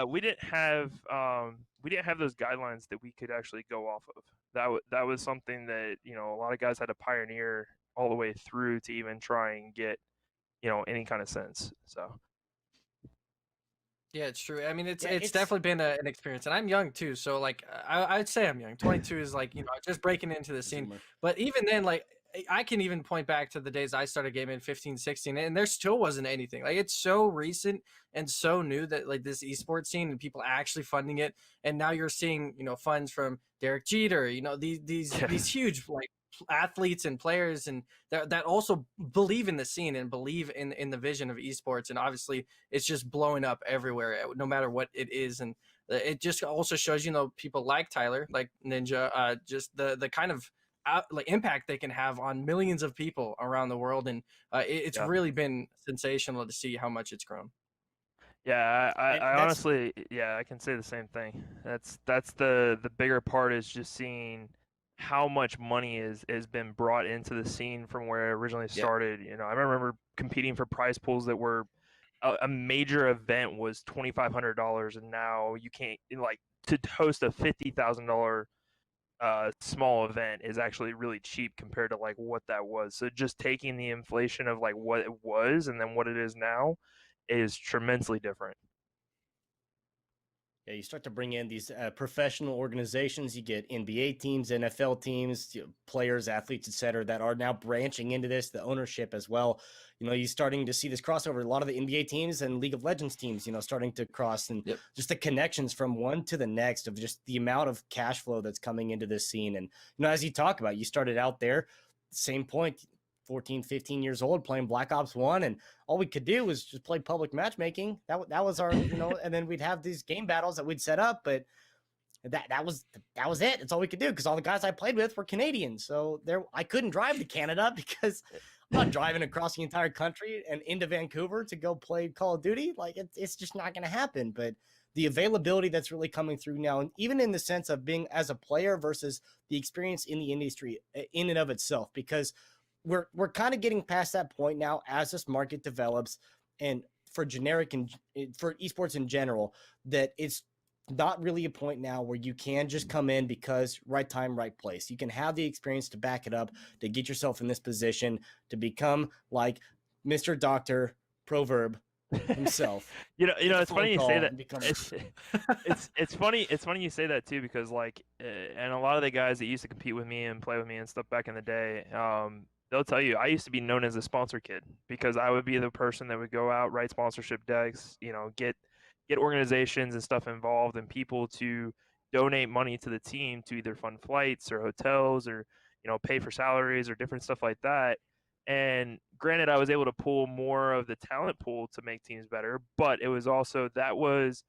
we didn't have those guidelines that we could actually go off of. That was something that a lot of guys had to pioneer all the way through to even try and get any kind of sense. So. Yeah, it's true. I mean, it's definitely been an experience, and I'm young too. So like, I'd say I'm young. 22 is like just breaking into the scene. But even then, like, I can even point back to the days I started gaming 15, 16, and there still wasn't anything. Like it's so recent and so new that like this esports scene and people actually funding it. And now you're seeing, funds from Derek Jeter, these huge like athletes and players and that also believe in the scene and believe in the vision of esports. And obviously it's just blowing up everywhere, no matter what it is. And it just also shows, people like Tyler, like Ninja, just the kind of like impact they can have on millions of people around the world. And it's really been sensational to see how much it's grown. Yeah, I honestly, I can say the same thing. That's the bigger part, is just seeing how much money has been brought into the scene from where it originally started. I remember competing for prize pools that were a major event was $2,500, and now you can't, like, to host a $50,000 small event is actually really cheap compared to like what that was. So just taking the inflation of like what it was and then what it is now is tremendously different. Yeah, you start to bring in these professional organizations. You get NBA teams, NFL teams, players, athletes, etc., that are now branching into this. The ownership as well. You're starting to see this crossover. A lot of the NBA teams and League of Legends teams, starting to cross, and just the connections from one to the next of just the amount of cash flow that's coming into this scene. And as you talk about, you started out there, same point. 14, 15 years old playing Black Ops 1, and all we could do was just play public matchmaking. That was our, and then we'd have these game battles that we'd set up, but that was it. That's all we could do, because all the guys I played with were Canadians. So I couldn't drive to Canada because I'm not driving across the entire country and into Vancouver to go play Call of Duty. Like it's just not going to happen. But the availability that's really coming through now, and even in the sense of being as a player versus the experience in the industry in and of itself, because we're kind of getting past that point now as this market develops, and for generic and for esports in general, that it's not really a point now where you can just come in because right time, right place. You can have the experience to back it up, to get yourself in this position, to become like Mr. Dr. Proverb himself. You know, Make a it's funny you phone say call that. and become- It's funny you say that too, because like, and a lot of the guys that used to compete with me and play with me and stuff back in the day, they'll tell you I used to be known as a sponsor kid because I would be the person that would go out, write sponsorship decks, you know, get organizations and stuff involved and people to donate money to the team to either fund flights or hotels or, you know, pay for salaries or different stuff like that. And granted, I was able to pull more of the talent pool to make teams better, but it was also that was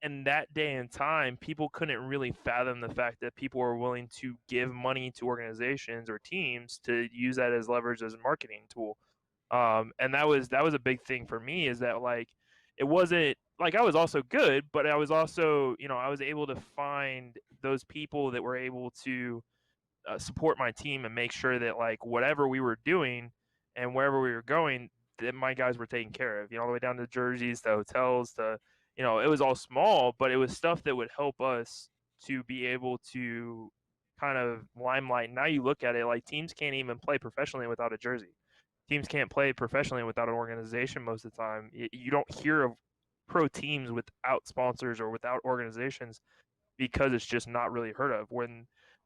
in that day and time, people couldn't really fathom the fact that people were willing to give money to organizations or teams to use that as leverage as a marketing tool. And that was a big thing for me, is that like it wasn't like I was also good, but I was also, you know, I was able to find those people that were able to support my team and make sure that like whatever we were doing and wherever we were going, that my guys were taken care of. You know, all the way down to jerseys, to hotels, to, you know, it was all small, but it was stuff that would help us to be able to kind of limelight. Now you look at it, like teams can't even play professionally without a jersey. Teams can't play professionally without an organization most of the time. You don't hear of pro teams without sponsors or without organizations because it's just not really heard of. When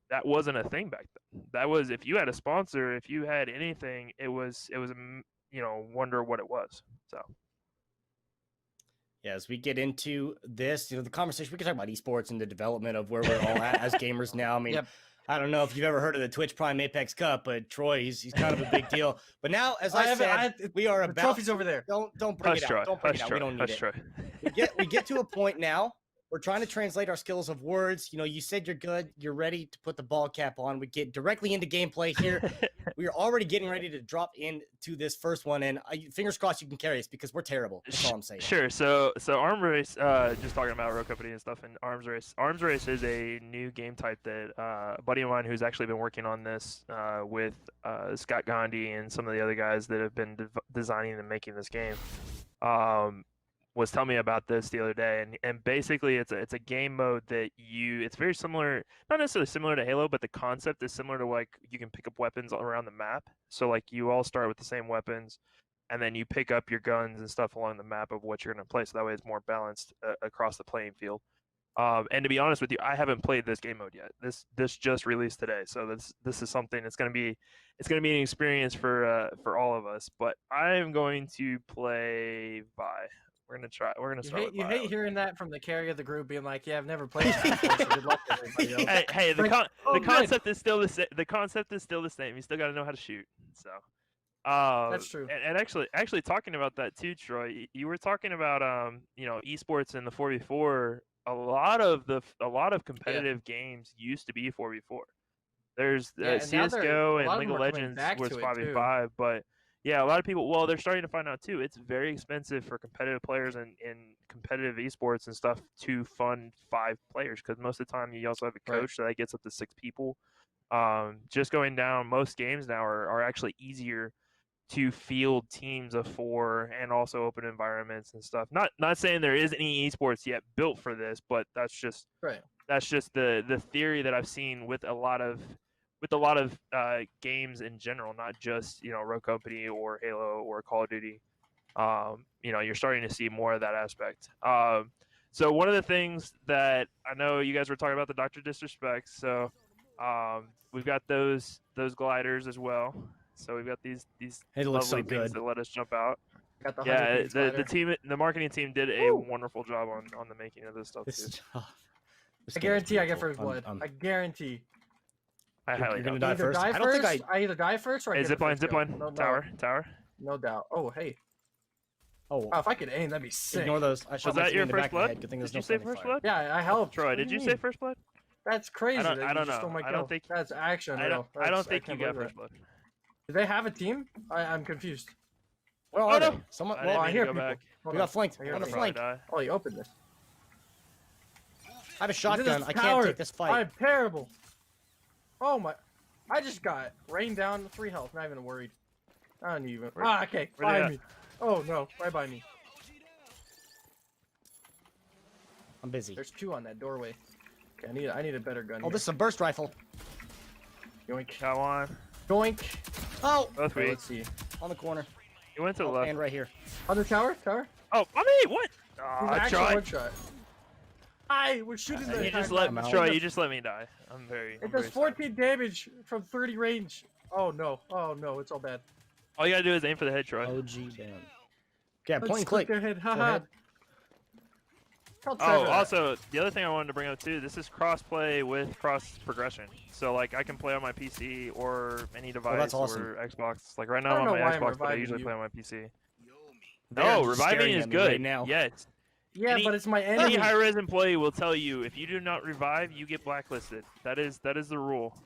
that wasn't a thing back then. That was, if you had a sponsor, if you had anything, it was you know, wonder what it was. So Yeah, as we get into this, you know, the conversation, we can talk about esports and the development of where we're all at as gamers now. I mean, Yep. I don't know if you've ever heard of the Twitch Prime Apex Cup, but Troy, he's kind of a big deal. But now, as I said, we are the about trophies over there. Don't bring hush, it Troy. out. Don't bring Hush, it out. Troy. We don't need Hush, it. Troy. We get to a point now. We're trying to translate our skills of words. You know, you said you're good. You're ready to put the ball cap on. We get directly into gameplay here. We are already getting ready to drop into this first one, and fingers crossed you can carry us because we're terrible. That's all I'm saying. Sure. So Arms Race, just talking about Road Company and stuff, and Arms Race. Arms Race is a new game type that a buddy of mine who's actually been working on this with Scott Gandhi and some of the other guys that have been designing and making this game. Was telling me about this the other day, and basically it's a game mode that it's very similar, not necessarily similar to Halo, but the concept is similar to like you can pick up weapons around the map. So like you all start with the same weapons, and then you pick up your guns and stuff along the map of what you're going to play. So that way it's more balanced across the playing field. And to be honest with you, I haven't played this game mode yet. This just released today, so this is something that's going to be an experience for all of us. But I am going to play Vi. We're gonna try. We're gonna start. You hate hearing that from the carrier of the group, being like, "Yeah, I've never played that before, so good luck to everybody else." Hey, the Like, concept is still the same. The concept is still the same. You still got to know how to shoot. So, That's true. And actually talking about that too, Troy. You were talking about you know, esports and the 4v4. A lot of competitive games used to be 4v4. There's and now CS:GO a and lot of League them of are coming Legends back was to it, 5v5, but yeah, a lot of people. Well, they're starting to find out too. It's very expensive for competitive players and competitive esports and stuff to fund 5 players, because most of the time you also have a coach, so that gets up to 6 people. Just going down, most games now are actually easier to field teams of 4 and also open environments and stuff. Not saying there is any esports yet built for this, but that's just the theory that I've seen with a lot of games in general, not just, you know, Road Company or Halo or Call of Duty. You know, you're starting to see more of that aspect. So one of the things that I know you guys were talking about, the Dr. Disrespect. So we've got those gliders as well. So we've got these It looks so lovely things good. that let us jump out. Got the Yeah, 100 glider. the team, the marketing team did a wonderful job on the making of this stuff too. This I game is guarantee I get beautiful. first blood. I'm- I guarantee. I highly you're gonna doubt die that. Either first. die I don't first. think I either die first or I Hey, get the zipline, first kill. zipline, tower. No doubt. Oh, hey. Oh, Oh, if I could aim, that'd be sick. ignore those. I shot Was my that teammate your in the first back of the blood? head. Good thing there's Did you no say friendly first fire. blood? Yeah, I helped. Troy, What did do you mean? say first blood? That's crazy. I that you don't just know. stole my I don't kill. think- That's actually I don't think you got first blood. Do they have a team? I'm confused. Where Oh, are no. they? Someone. I Well, didn't I mean to hear go people. back. Hold we on. got flanked. I We're hear on the people. Probably flank. die. Oh, you opened this. I have a This shotgun. is I can't powered. take this fight. I'm terrible. Oh my! I just got rained down 3 health. Not even worried. I don't even. Okay. where they Find at? me. Oh no! Right by me. I'm busy. There's 2 on that doorway. Okay, I need a better gun. Oh, this is a burst rifle. Yoink. Got one. Yoink. Oh, Both Okay, weak. let's see. on the corner. You went to the Oh, left. and right here. On the tower? Tower? Oh, I mean, what? He's Ah, actually Troy. one shot. We're shooting the You just attack. let I'm out. Troy. You just let me die. I'm It very does sad. 14 damage from 30 range. Oh no. Oh no, it's all bad. All you gotta do is aim for the head, Troy. OG down. Yeah, Let's point and click. their head. Go Haha. ahead. Tell Oh, Trevor that. also, the other thing I wanted to bring up too, this is cross-play with cross-progression. So, like, I can play on my PC or any device that's awesome. or Xbox. Like, right I now don't I'm on know my why I'm Xbox, but I reviving usually you. play on my PC. They're No, just reviving staring is at me good. right now. Yes. Yeah, Any- but it's my Any enemy. high-res employee will tell you if you do not revive, you get blacklisted. That is the rule.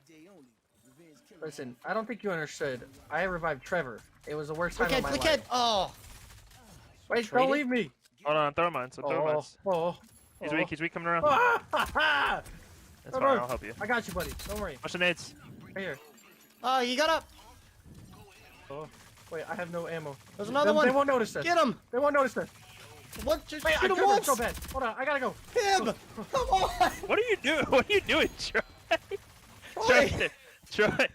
Listen, I don't think you understood. I revived Trevor. It was the worst time Look of at, my look life. at, oh. Wait, traded? don't leave me. Hold on, throw mine. So throw mine. Oh. He's weak coming around. Ah, ha, ha. That's no, fine, no. I'll help you. I got you, buddy. Don't worry. Watch the nades. Right here. Oh, you got up. Oh. Wait, I have no ammo. There's another They one. won't notice this. Get him. They won't notice this. What? Just Wait, I shoot him covered once. so bad. Hold on, I gotta go. Him. Come on. What are you doing? What are you doing, Troy? Troy.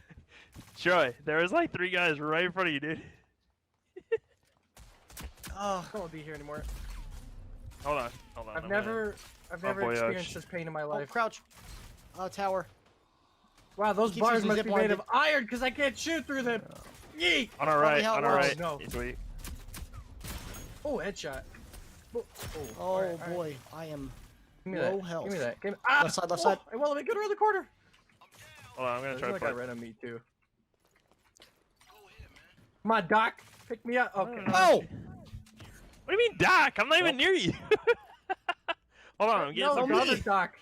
Troy, there was like 3 guys right in front of you, dude. Oh. I won't be here anymore. Hold on. I've I'm never voyage. experienced this pain in my Oh, life. crouch. Tower. Wow, those Keeps bars using must zip be line made to- of iron because I can't shoot through them. Yeet! On our right. how it On our works. right. No. He's weak. Oh, headshot. Oh, Oh alright, boy, alright. I am Give me low that. health. Give me that. Give me... Left side, left side. It won't let me get around the corner. Hold on, I'm gonna There's try to another guy fight. right on me too. Come on, Doc. Pick me up. Okay. Oh! What do you mean, Doc? I'm not even near you. Hold on, I'm getting No, some the me. other Doc.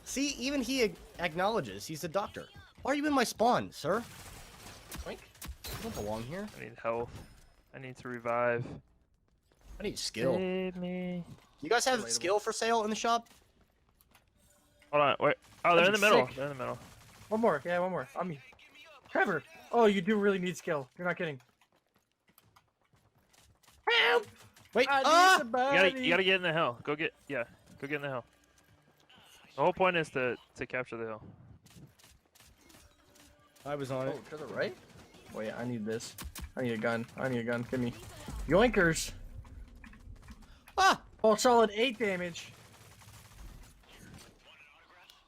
See, even he acknowledges he's a doctor. Why are you in my spawn, sir? Oink. You don't belong here. I need health. I need to revive. I need skill. Save me. You guys have Relatable. skill for sale in the shop? Hold on, wait. Oh, they're in That'd the be middle. sick. They're in the middle. One more. Yeah, one more. On me. Trevor. Oh, you do really need skill. You're not kidding. Help! Wait, I need ah! somebody. You gotta get in the hill. Go get in the hill. The whole point is to capture the hill. I was on Oh, it. to the right? Wait, I need this. I need a gun. I need a gun. Give me. Yoinkers. Ah! Oh, solid 8 damage.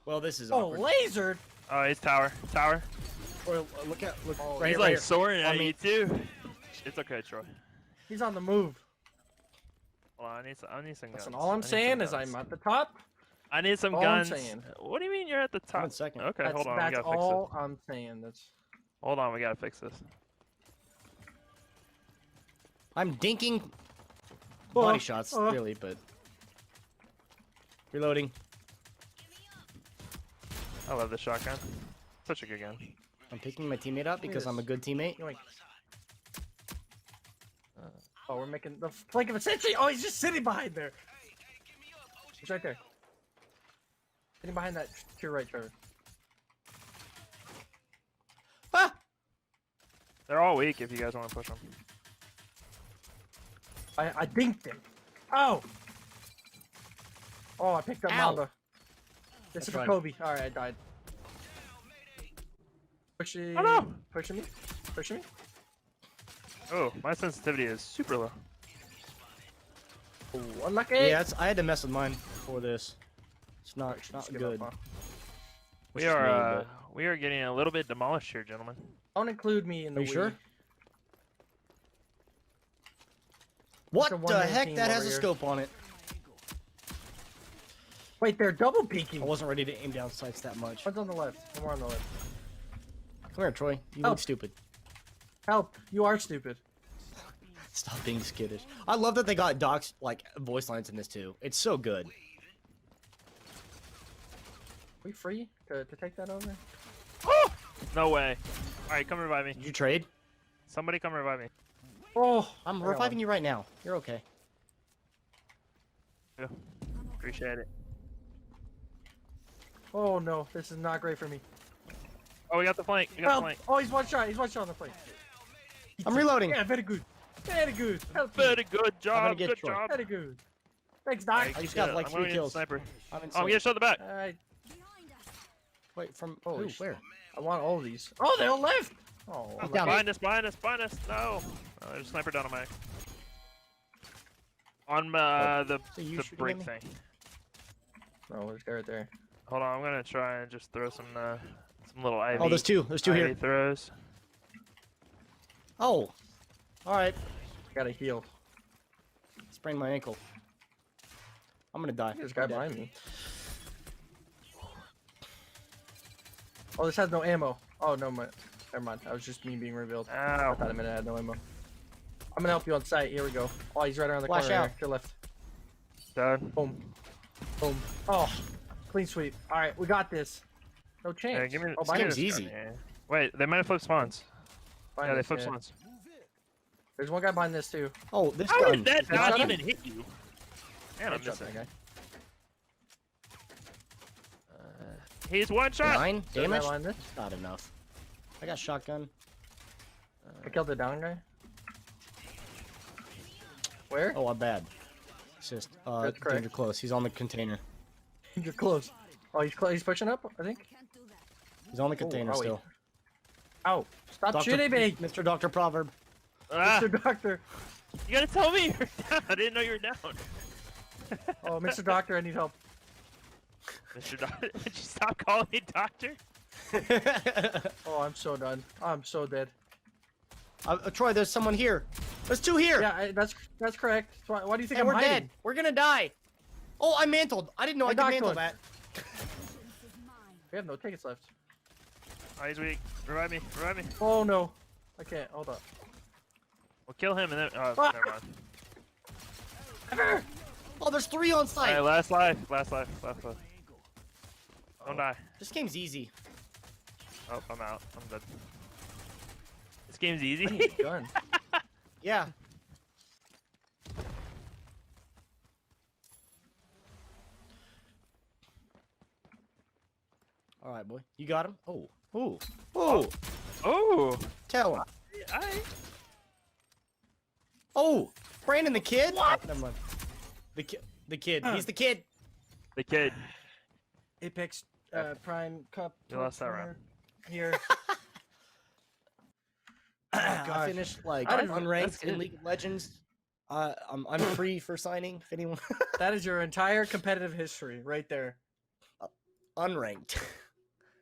Well, this is Oh, awkward. lasered. Oh, he's tower. Tower. Or, look Oh, right He's here, like right here. soaring On at me. you too. It's okay, Troy. He's on the move. Hold on, I need some guns. Listen, all I'm I need some saying is guns. I'm at the top. I need some all I'm guns. saying. What do you mean you're at the top? 1 second. Okay, That's, hold on. We that's gotta fix all this. I'm saying. That's Hold on, we gotta fix this. I'm dinking Oh, body shots, oh. really, but... Reloading. I love this shotgun. Such a good gun. I'm picking my teammate up because I'm a this. good teammate. yoink. Oh, we're making the flank of a century. Oh, he's just sitting behind there. He's right there. Sitting behind that to your right, Trevor. Ah! They're all weak if you guys want to push them. I dinked him. Oh! Oh, I picked up Ow. Mamba. This That's is for right. Kobe. Alright, I died. Pushing. Oh, no. Pushing me. Pushing me. Oh, my sensitivity is super low. Oh, unlucky. Yeah, I had to mess with mine for this. It's not Just give good. up, huh? Which We is are me, we are getting a little bit demolished here, gentlemen. Don't include me in the Are you sure? Wii. What a the one-man heck? team That has over a here. scope on it. Wait, they're double peeking. I wasn't ready to aim down sights that much. One's on the left. One more on the left. Come here, Troy. You Oh. look stupid. Help! You are stupid. Stop being skittish. I love that they got Doc's like voice lines in this too. It's so good. We free to take that over? Oh! No way. All right, come revive me. Did you trade? Somebody come revive me. Oh, I'm I got reviving one. you right now. You're okay. Yeah. Appreciate it. Oh no, this is not great for me. Oh, we got the flank. We got the Help! flank. Oh, he's one shot. He's one shot on the flank. I'm reloading. Yeah, very good. Very good. Help me. Very good job. get Good Troy. job. Very good. Thanks, Doc. I just got like I'm 3 gonna get the kills. Sniper. I'm Oh, I'm insane. getting shot in the back. Alright, Wait, from Holy who? shit. Where? I want all these. Oh, they all left. Oh, He's I'm down. Behind us, behind us, behind us. No. Oh, there's a sniper down on my. On the So you shooting break at me? thing. No, there's a guy right there. Hold on, I'm gonna try and just throw some little IV. Oh, there's two. There's two IV here. throws. Oh. All right. Gotta heal. Sprained my ankle. I'm gonna die. There's a guy I'm dead. behind me. Oh, this has no ammo. Oh, no, never mind. That was just me being revealed. I Ow. thought a minute I had no ammo. I'm gonna help you on site. Here we go. Oh, he's right around the Flash corner. out. Here. To your left. Done. Boom. Boom. Oh, clean sweep. All right, we got this. No chance. Yeah, give me. Oh, give behind me Seems us. this easy. gun, yeah. Wait, they might have flipped spawns. Behind Yeah, they us, flipped spawns. There's one guy behind this too. Oh, this How gun. did that is not this gun- even hit you? Man, I'm Headshot missing. that guy. He's one shot. 9 There's a guy damage? behind this. Not enough. I got shotgun. I killed the down guy. Where? Oh, I'm bad. It's just That's correct. danger close. He's on the container. You're close. Oh, he's pushing up, I think. He's on the container oh, still. Ow! Stop Dr. shooting me, Mr. Dr. Proverb. Ah, Mr. Doctor. you gotta tell me you're down. I didn't know you were down. Oh, Mr. Doctor, I need help. Mr. Doctor, would you stop calling me doctor? Oh, I'm so done. I'm so dead. Troy, there's someone here. There's two here. Yeah, that's correct. So why do you think Hey, I'm we're hiding? dead. We're gonna die. Oh, I mantled. I didn't know I could knocked mantle one. that. We have no tickets left. Oh, he's weak. Revive me. Revive me. Oh no, I can't. Hold up. We'll kill him and then. Oh, Ah! never mind. Oh, there's 3 on site. Alright, last life. Last life. Last life. Don't die. This game's easy. Oh, I'm out. I'm dead. This game's I easy. need a gun. Yeah. All right, boy. You got him? Oh. Ooh. Ooh. Oh. Tell him. Alright. Oh. Brandon the kid? What? Oh, never mind. The kid. He's the kid. The kid. Apex Prime Cup. You lost that round. Here. I gosh. finished like I didn't- unranked that's in good. League of Legends. I'm free for signing if anyone. That is your entire competitive history right there. Unranked.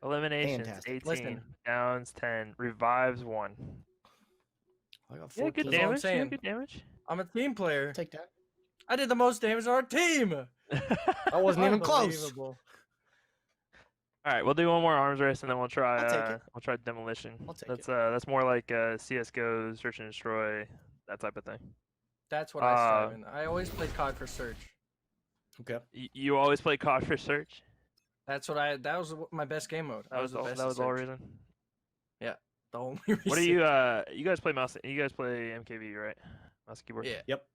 Eliminations Fantastic. 18. Listen. Downs 10. Revives 1. I got Yeah, 14. good That's all I'm damage. Yeah, saying. good damage. I'm a team player. Take that. I did the most damage on our team. I wasn't even close. Unbelievable. All right, we'll do one more arms race and then we'll try. I'll take it. We'll try demolition. I'll take That's more like CS:GO, search and destroy, that type of thing. That's what I strive in. I always play COD for search. Okay. You always play COD for search. That was my best game mode. That was the all. best That at was the whole search. reason. The only reason. What do you guys play mouse? You guys play MKV, right? Mouse and keyboard. Yeah. Yep.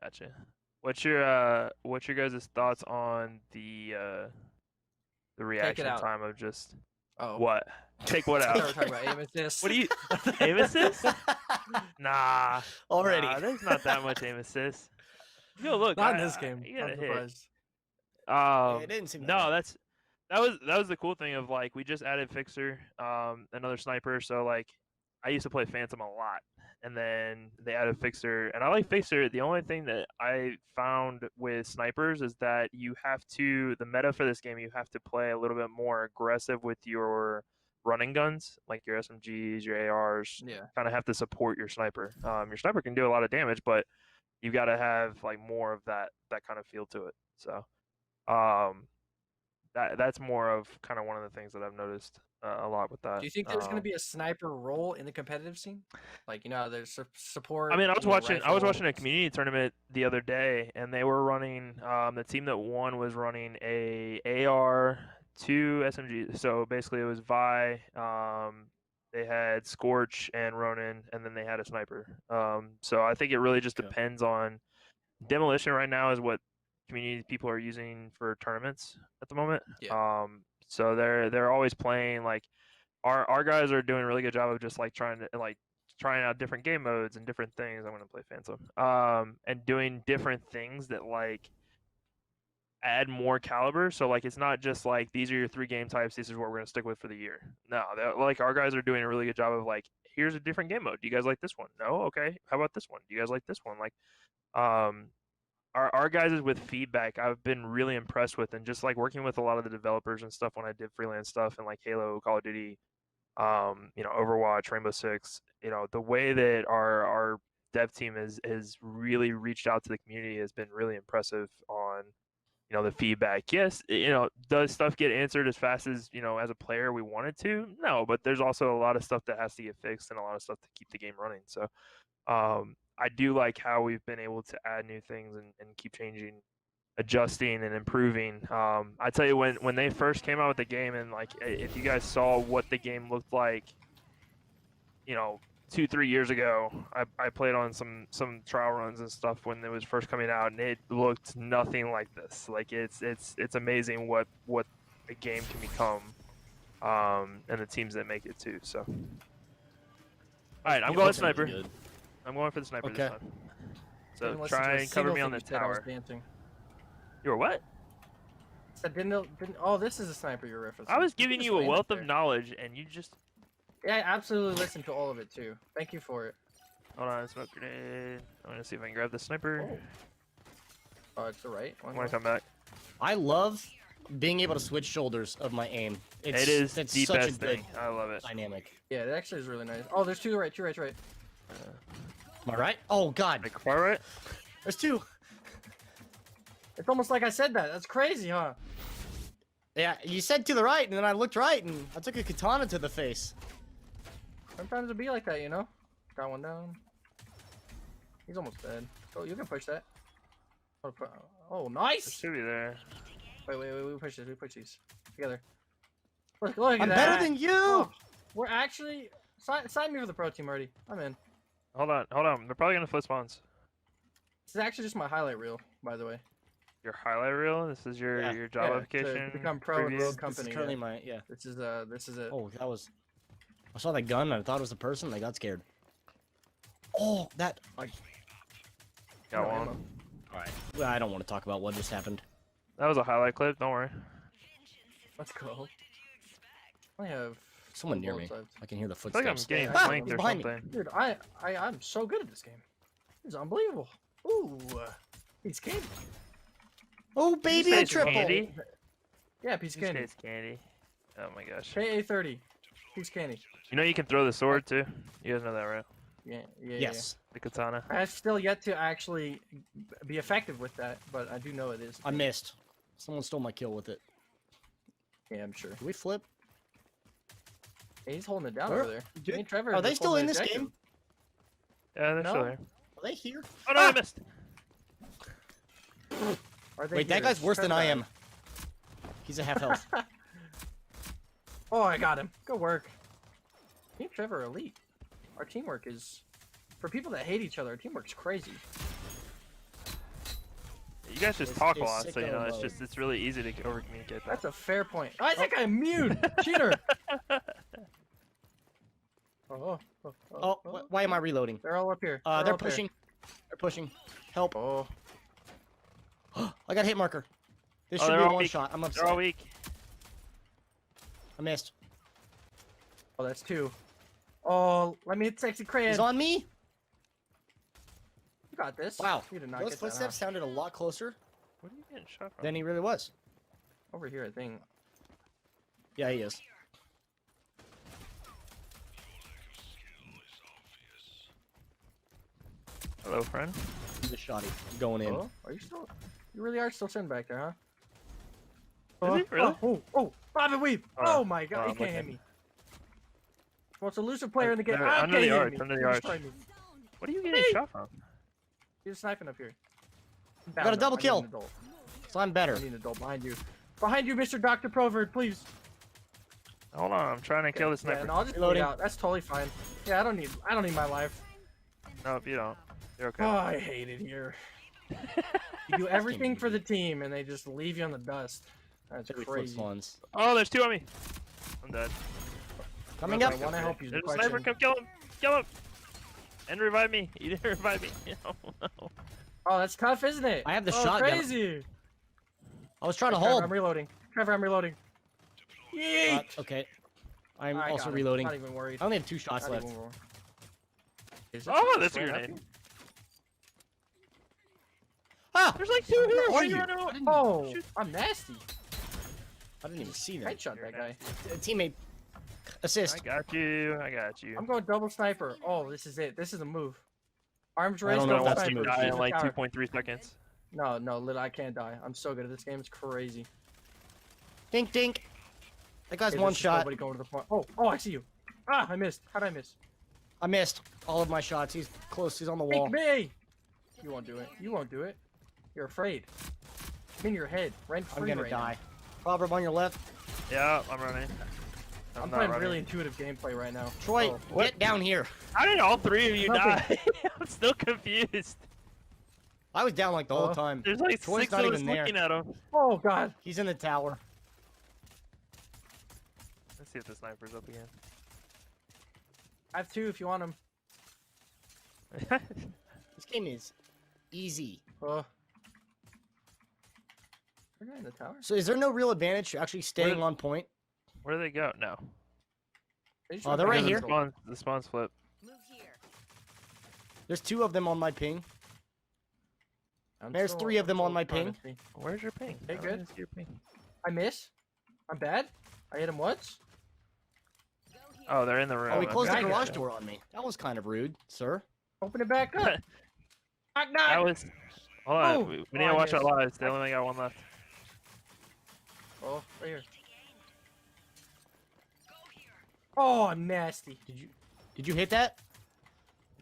Gotcha. What's your guys' thoughts on the reaction out. time of just Oh. what? Take what I thought we were out? talking about aim assist. What do you aim assist? Nah. Already. Nah, there's not that much aim assist. Yo, look. Not in this game. You gotta I'm hit. surprised. It didn't seem that No, bad. that was the cool thing of like we just added Fixer, another sniper. So like I used to play Phantom a lot, and then they added Fixer, and I like Fixer. The only thing that I found with snipers is that the meta for this game, you have to play a little bit more aggressive with your running guns, like your SMGs, your ARs. Yeah. Kind of have to support your sniper. Your sniper can do a lot of damage, but you got to have like more of that kind of feel to it. So, that's more of kind of one of the things that I've noticed a lot with that. Do you think there's going to be a sniper role in the competitive scene? Like, there's support. I mean, I was watching a rifle. community tournament the other day, and they were running. The team that won was running a AR, 2 SMG. So basically, it was Vi. They had Scorch and Ronin, and then they had a sniper. So I think it really just Okay. depends on demolition. Right now is what community people are using for tournaments at the moment. Yeah. So they're always playing like our guys are doing a really good job of just like trying out different game modes and different things. I'm gonna play Phantom. And doing different things that like add more caliber. So like it's not just like these are your 3 game types. This is what we're gonna stick with for the year. No, like our guys are doing a really good job of like, here's a different game mode. Do you guys like this one? No, okay. How about this one? Do you guys like this one? Like, our guys with feedback, I've been really impressed with, and just like working with a lot of the developers and stuff when I did freelance stuff and like Halo, Call of Duty, Overwatch, Rainbow Six. The way that our dev team has really reached out to the community has been really impressive on the feedback. Yes, does stuff get answered as fast as as a player we want it to? No, but there's also a lot of stuff that has to get fixed and a lot of stuff to keep the game running. So I do like how we've been able to add new things and keep changing, adjusting and improving. I tell you, when they first came out with the game, and like if you guys saw what the game looked like 2-3 years ago, I played on some trial runs and stuff when it was first coming out, and it looked nothing like this. Like it's amazing what a game can become, and the teams that make it too. So all right, I'm going sniper. Really good. I'm going for the sniper Okay. this time. So Didn't listen to try a and cover single me on thing the you said, I was tower. dancing. You were what? I didn't. Oh, this is a sniper you're referencing. I was You giving just you a landed wealth there. of knowledge, and you just Yeah, I absolutely listened to all of it too. Thank you for it. hold on. Smoke grenade. I'm gonna see if I can grab the sniper. Oh, it's the right one. I want to come back. I love being able to switch shoulders of my aim. It is that's the such best a good thing. I love it. dynamic. Yeah, it actually is really nice. Oh, there's two right, two right, two right. Am I right? Oh God, Like far right. there's 2. It's almost like I said that. That's crazy, huh? Yeah, you said to the right, and then I looked right, and I took a katana to the face. Sometimes it be like that, you know? Got one down. He's almost dead. Oh, you can push that. Oh, There nice! should be there. Wait, we push this. We push these together. Look at I'm that. better than you. Oh, we're actually sign me for the pro team already. I'm in. Hold on. They're probably gonna flip spawns. This is actually just my highlight reel, by the way. Your highlight reel. This is your Yeah. your job Yeah, application. to become pro in preview? Rogue This is Company. currently Yeah. my yeah. This is it. Oh, that was. I saw that gun. And I thought it was a person. I got scared. Oh, that. Got No one. ammo. All right. Well, I don't want to talk about what just happened. That was a highlight clip. Don't worry. Let's go. I have Someone near bullets me. left. I can hear the I feel like I'm footsteps. getting Ah, flanked he's or behind me. something. Dude, I'm so good at this game. It's unbelievable. Ooh, piece of candy. Oh, baby, say a it's triple. candy? Yeah, piece of This candy. guy's candy. Oh my gosh. KA30. Piece of candy. You know you can throw the sword too. You guys know that, right? Yeah. Yes, The katana. I have still yet to actually be effective with that, but I do know it is. I missed. Someone stole my kill with it. Yeah, I'm sure. Did we flip? Hey, he's holding it down Where- over there. Dude, Me and Trevor are they just still holding in this objective. game? Yeah, they're still No. there. Are they here? Oh no, I missed. Are they Wait, that here? guy's worse than Trevor I died. am. He's at half health. Oh, I got him. Good work. Me and Trevor are elite. Our teamwork is, for people that hate each other, our teamwork's crazy. You guys just It's- talk a it's lot, so you know sicko mode. it's really easy to over communicate that. That's a fair point. Oh, I think I'm mute. Cheater. Oh, why am I reloading? They're all up here. They're all up here. pushing. They're pushing. Help. Oh, I got a hit marker. This Oh, should they're be a all one weak. shot. I'm They're upset. all weak. I missed. oh, that's two. Oh, let me hit sexy crayon. He's on me. You got this. Wow. You did not Those get footsteps that, sounded a lot closer What are you getting shot from? than he really was. huh? Over here, I think. Yeah, he is. Hello, friend. He's a shotty. Going in. Oh, are you still? You really are still sitting back there, huh? Is he really? Oh, Bob and weave. Oh, Oh my God, oh, he can't hit looking. me. Most elusive player in the game. They're I under can't the hit arch, me. under the He arch. destroyed me. What are you getting Hey! shot from? He's sniping up here. I got a double kill. I need an adult. So I'm better. I need an adult behind you. Behind you, Mr. Dr. Provert, please. Hold on, I'm trying to kill the Yeah, sniper. no, I'll just put Reloading. it out. That's totally fine. Yeah, I don't need my life. No, if you don't, you're okay. Oh, I hate it here. You do everything for the team, and they just leave you on the dust. That's Flip crazy. spawns. Oh, there's two on me. I'm dead. Coming I up. want to help you. There's a sniper. Come kill him. Kill him. And revive me. You didn't revive me. Oh, no. Oh, that's tough, isn't it? I have the oh, shotgun. Crazy. I was trying to Trevor, hold. I'm reloading. Trevor, I'm reloading. Yeet! Okay. I'm I also got him. reloading. Not even worried. I only have 2 shots Not left. even worried. Is there Oh, someone that's a right at grenade. me? Ah! There's like 2 here. Where are Why you you? running away? Oh, Shoot. I'm nasty. I didn't even see that. Headshot that guy. Teammate. Assist. I got you. I got you. I'm going double sniper. Oh, this is it. This is a move. Arms I raised, don't know if double that's the sniper. move. Die Use in the like tower. 2.3 seconds. No, literally, I can't die. I'm so good at this game. It's crazy. Dink, dink. That guy's Okay, one there's just shot. Nobody going to the point. Oh, I see you. Ah, I missed. How'd I miss? I missed all of my shots. He's close. He's on the wall. Take me! You won't do it. You won't do it. You're afraid. In your head. Rent I'm free gonna right die. Proverb on your left. Yeah, I'm running. now. I'm not playing running. really intuitive gameplay right now. Troy, Oh. get down here. How did all 3 of you Nothing. die? I'm still confused. I was down like the whole Oh. time. There's like Troy's 6 not of us even there. looking at him. Oh, God. He's in the tower. Let's see if the sniper's up again. I have 2 if you want them. This game is easy. Oh. They're not in the tower. So is there no real advantage to actually staying did- on point? Where do they go? No. Just Oh, run they're back right to here. The spawns flip. Move here. There's 2 of them on my ping. I'm There's still- 3 of I'm them on still my trying ping. to see. Where's your ping? Hey, I don't good. even see your ping. I miss. I'm bad. I hit him once. Go here. Oh, they're in the room. Oh, he Okay. closed the I got garage you. door on me. That was kind of rude, sir. Open it back up. Knock, That knock. was. Hold on. Oh. We Oh, need I to watch our missed. lives. They only got 1 left. Oh, right here. Take aim. Go here. Oh, I'm nasty. Did you hit that?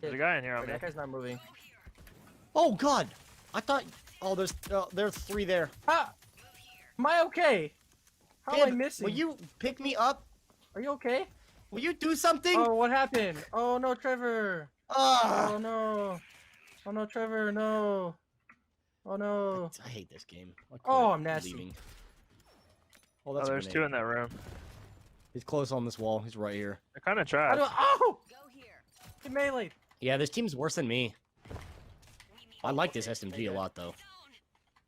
There's a guy in here on me. That guy's not moving. Go here. Oh God! I thought. Oh, there's 3 there. Ah! Am I okay? How am I Kid, missing? will you pick me up? Are you okay? Will you do something? Oh, what happened? Oh no, Trevor. Ah! Oh no. Oh no, Trevor. No. Oh no. I hate this game. I Oh, quit. I'm nasty. leaving. Oh, Oh, that's a there's grenade. 2 in that room. He's close on this wall. He's right here. They're kind of How trash. do oh! Go here. Get melee. Yeah, this team's worse than me. We meet I like this SMG a lot though. zone.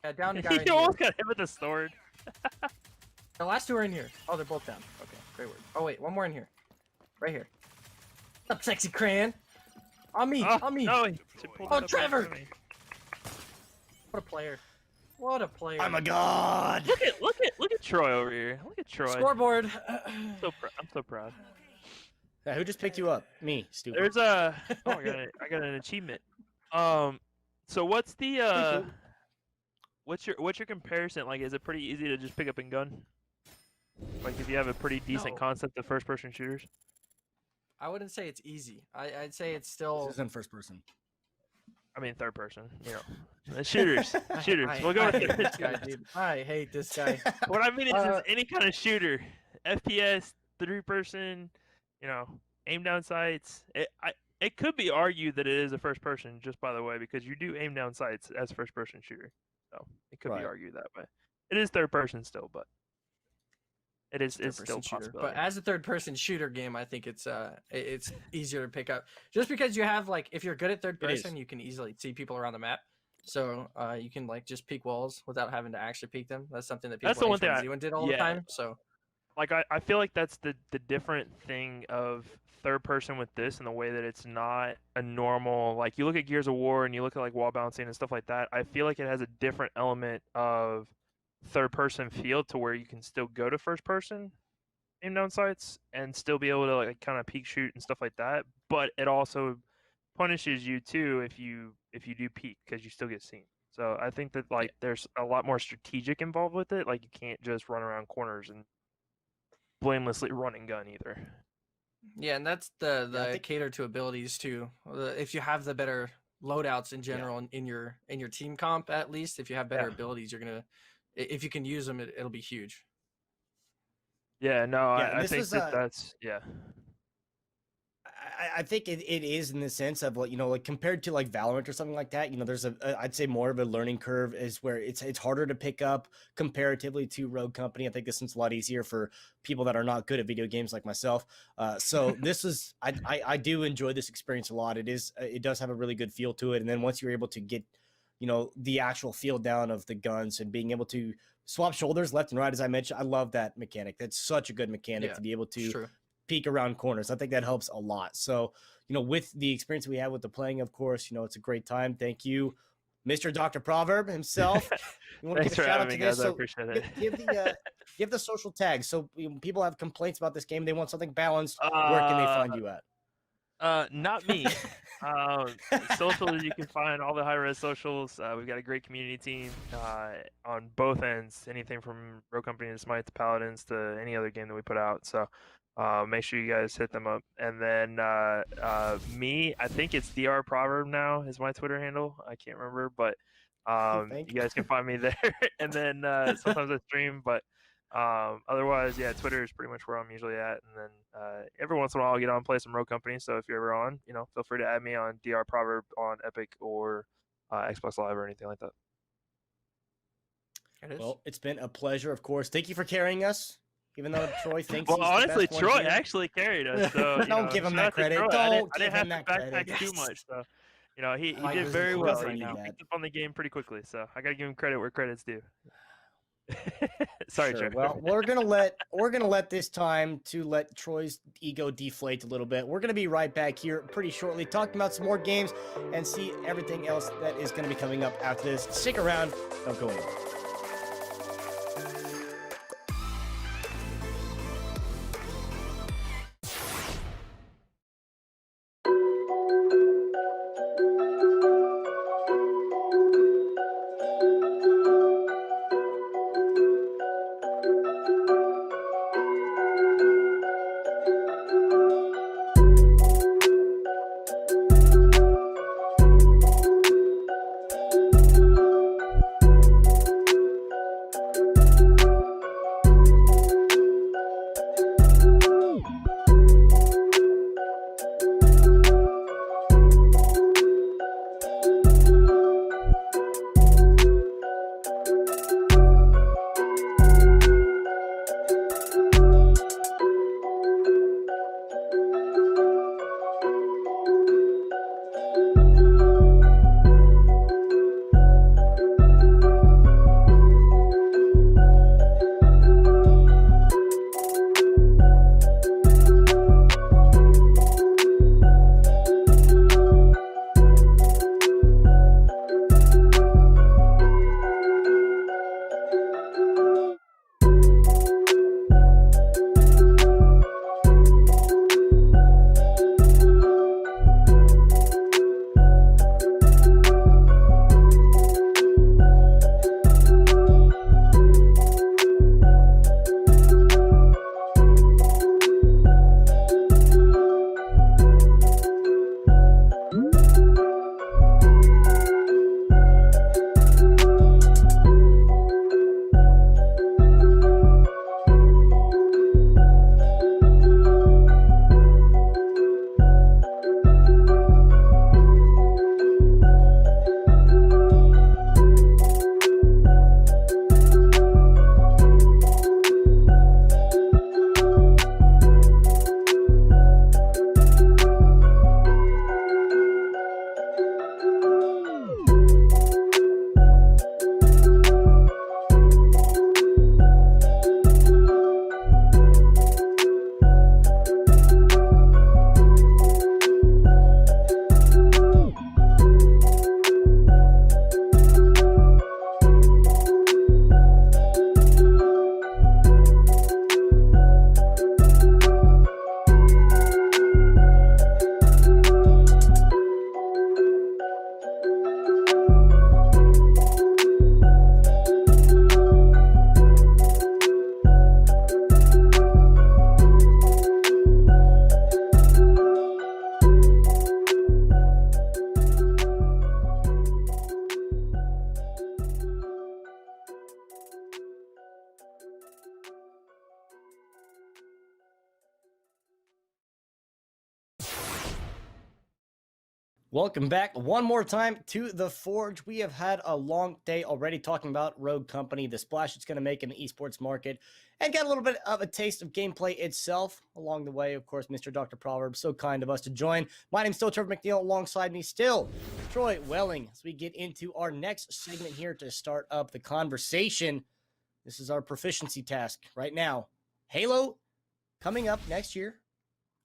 Yeah, down the guy right you here. almost got hit with the sword. The last 2 are in here. Oh, they're both down. Okay, great work. Oh wait, one more in here. Right here. What's up, sexy crayon? On me. Oh, On me. no, he should pull Oh, that up Trevor! after me. What a player. What a player. I'm a god. Look at Troy over here. Look at Troy. Scoreboard. I'm so proud. Yeah, who just picked you up? Me, stupid. There's a. Oh, I got an achievement. So what's the what's your comparison? Like, is it pretty easy to just pick up and gun? Like, if you have a pretty decent No. concept of first-person shooters. I wouldn't say it's easy. I'd say it's This still. isn't first person. I mean, third person. You know, shooters. Shooters. I, We'll go I with hate it. this guy, dude. I hate this guy. What I mean is Uh, any kind of shooter, FPS, 3-person, you know, aim down sights. It could be argued that it is a first person, just by the way, because you do aim down sights as first person shooter. So it could Right. be argued that way. It is third person still, but it's still a Third-person shooter. possibility. But as a third-person shooter game, I think it's easier to pick up, just because you have like if you're good at third It is. person, you can easily see people around the map. So you can like just peek walls without having to actually peek them. That's something that people That's the in one thing H1Z1 did all the yeah. time. So Like I feel like that's the different thing of third person with this, and the way that it's not a normal, like, you look at Gears of War and you look at like wall balancing and stuff like that. I feel like it has a different element of third person feel to where you can still go to first person aim down sights and still be able to like kind of peek shoot and stuff like that. But it also punishes you too if you do peek, because you still get seen. So I think that like there's a lot more strategic involved with it. Like, you can't just run around corners and blamelessly run and gun either. yeah, and that's the Yeah, I think- cater to abilities too. If you have the better loadouts in general in your team comp, at least if you have better Yeah. abilities, you're gonna if you can use them, it'll be huge. Yeah, no, Yeah, and I this think was, that's yeah. I think it is in the sense of, like, you know, like compared to like Valorant or something like that, you know, there's I'd say more of a learning curve, is where it's harder to pick up comparatively to Rogue Company. I think this one's a lot easier for people that are not good at video games like myself. So this is I do enjoy this experience a lot. It does have a really good feel to it. And then once you're able to get the actual feel down of the guns and being able to swap shoulders left and right, as I mentioned. I love that mechanic. That's such a good mechanic to be able It's to true. peek around corners. I think that helps a lot. So, with the experience we had with the playing, of course, it's a great time. Thank you, Mr. Dr. Proverb himself. You want to Thanks give a for shout out having to me, guys. this? I So appreciate it. give the social tags. So people have complaints about this game. They want something balanced. Where can they find you at? Not me. Socials, you can find all the high-res socials. We've got a great community team on both ends, anything from Rogue Company to Smite to Paladins to any other game that we put out. So make sure you guys hit them up. And then me, I think it's Dr. Proverb now is my Twitter handle. I can't remember, but Thank you guys can find me there. And then sometimes I stream, but otherwise, yeah, Twitter is pretty much where I'm usually at. And then every once in a while I'll get on and play some Rogue Company. So if you're ever on, feel free to add me on Dr. Proverb on Epic or Xbox Live or anything like that. Well, it's been a pleasure, of course. Thank you for carrying us, even though Troy thinks Well, he's honestly, the best Troy one here. actually carried us. So Don't give him shout that out to credit. Troy. Don't I give didn't have him that to backpack credit. too much. So he Mike did was very in well. close right He now. picked up on the game pretty quickly. So I gotta give him credit where credit's due. Sorry, Sure. Troy. Well, we're gonna let this time to let Troy's ego deflate a little bit. We're gonna be right back here pretty shortly, talking about some more games and see everything else that is gonna be coming up after this. Stick around. Don't go anywhere. Welcome back one more time to the Forge. We have had a long day already talking about Rogue Company, the splash it's going to make in the esports market, and got a little bit of a taste of gameplay itself along the way. Of course, Mr. Dr. Proverb, so kind of us to join. My name's still Trevor McNeil, alongside me still Troy Welling, as we get into our next segment here to start up the conversation. This is our proficiency task right now. Halo coming up next year.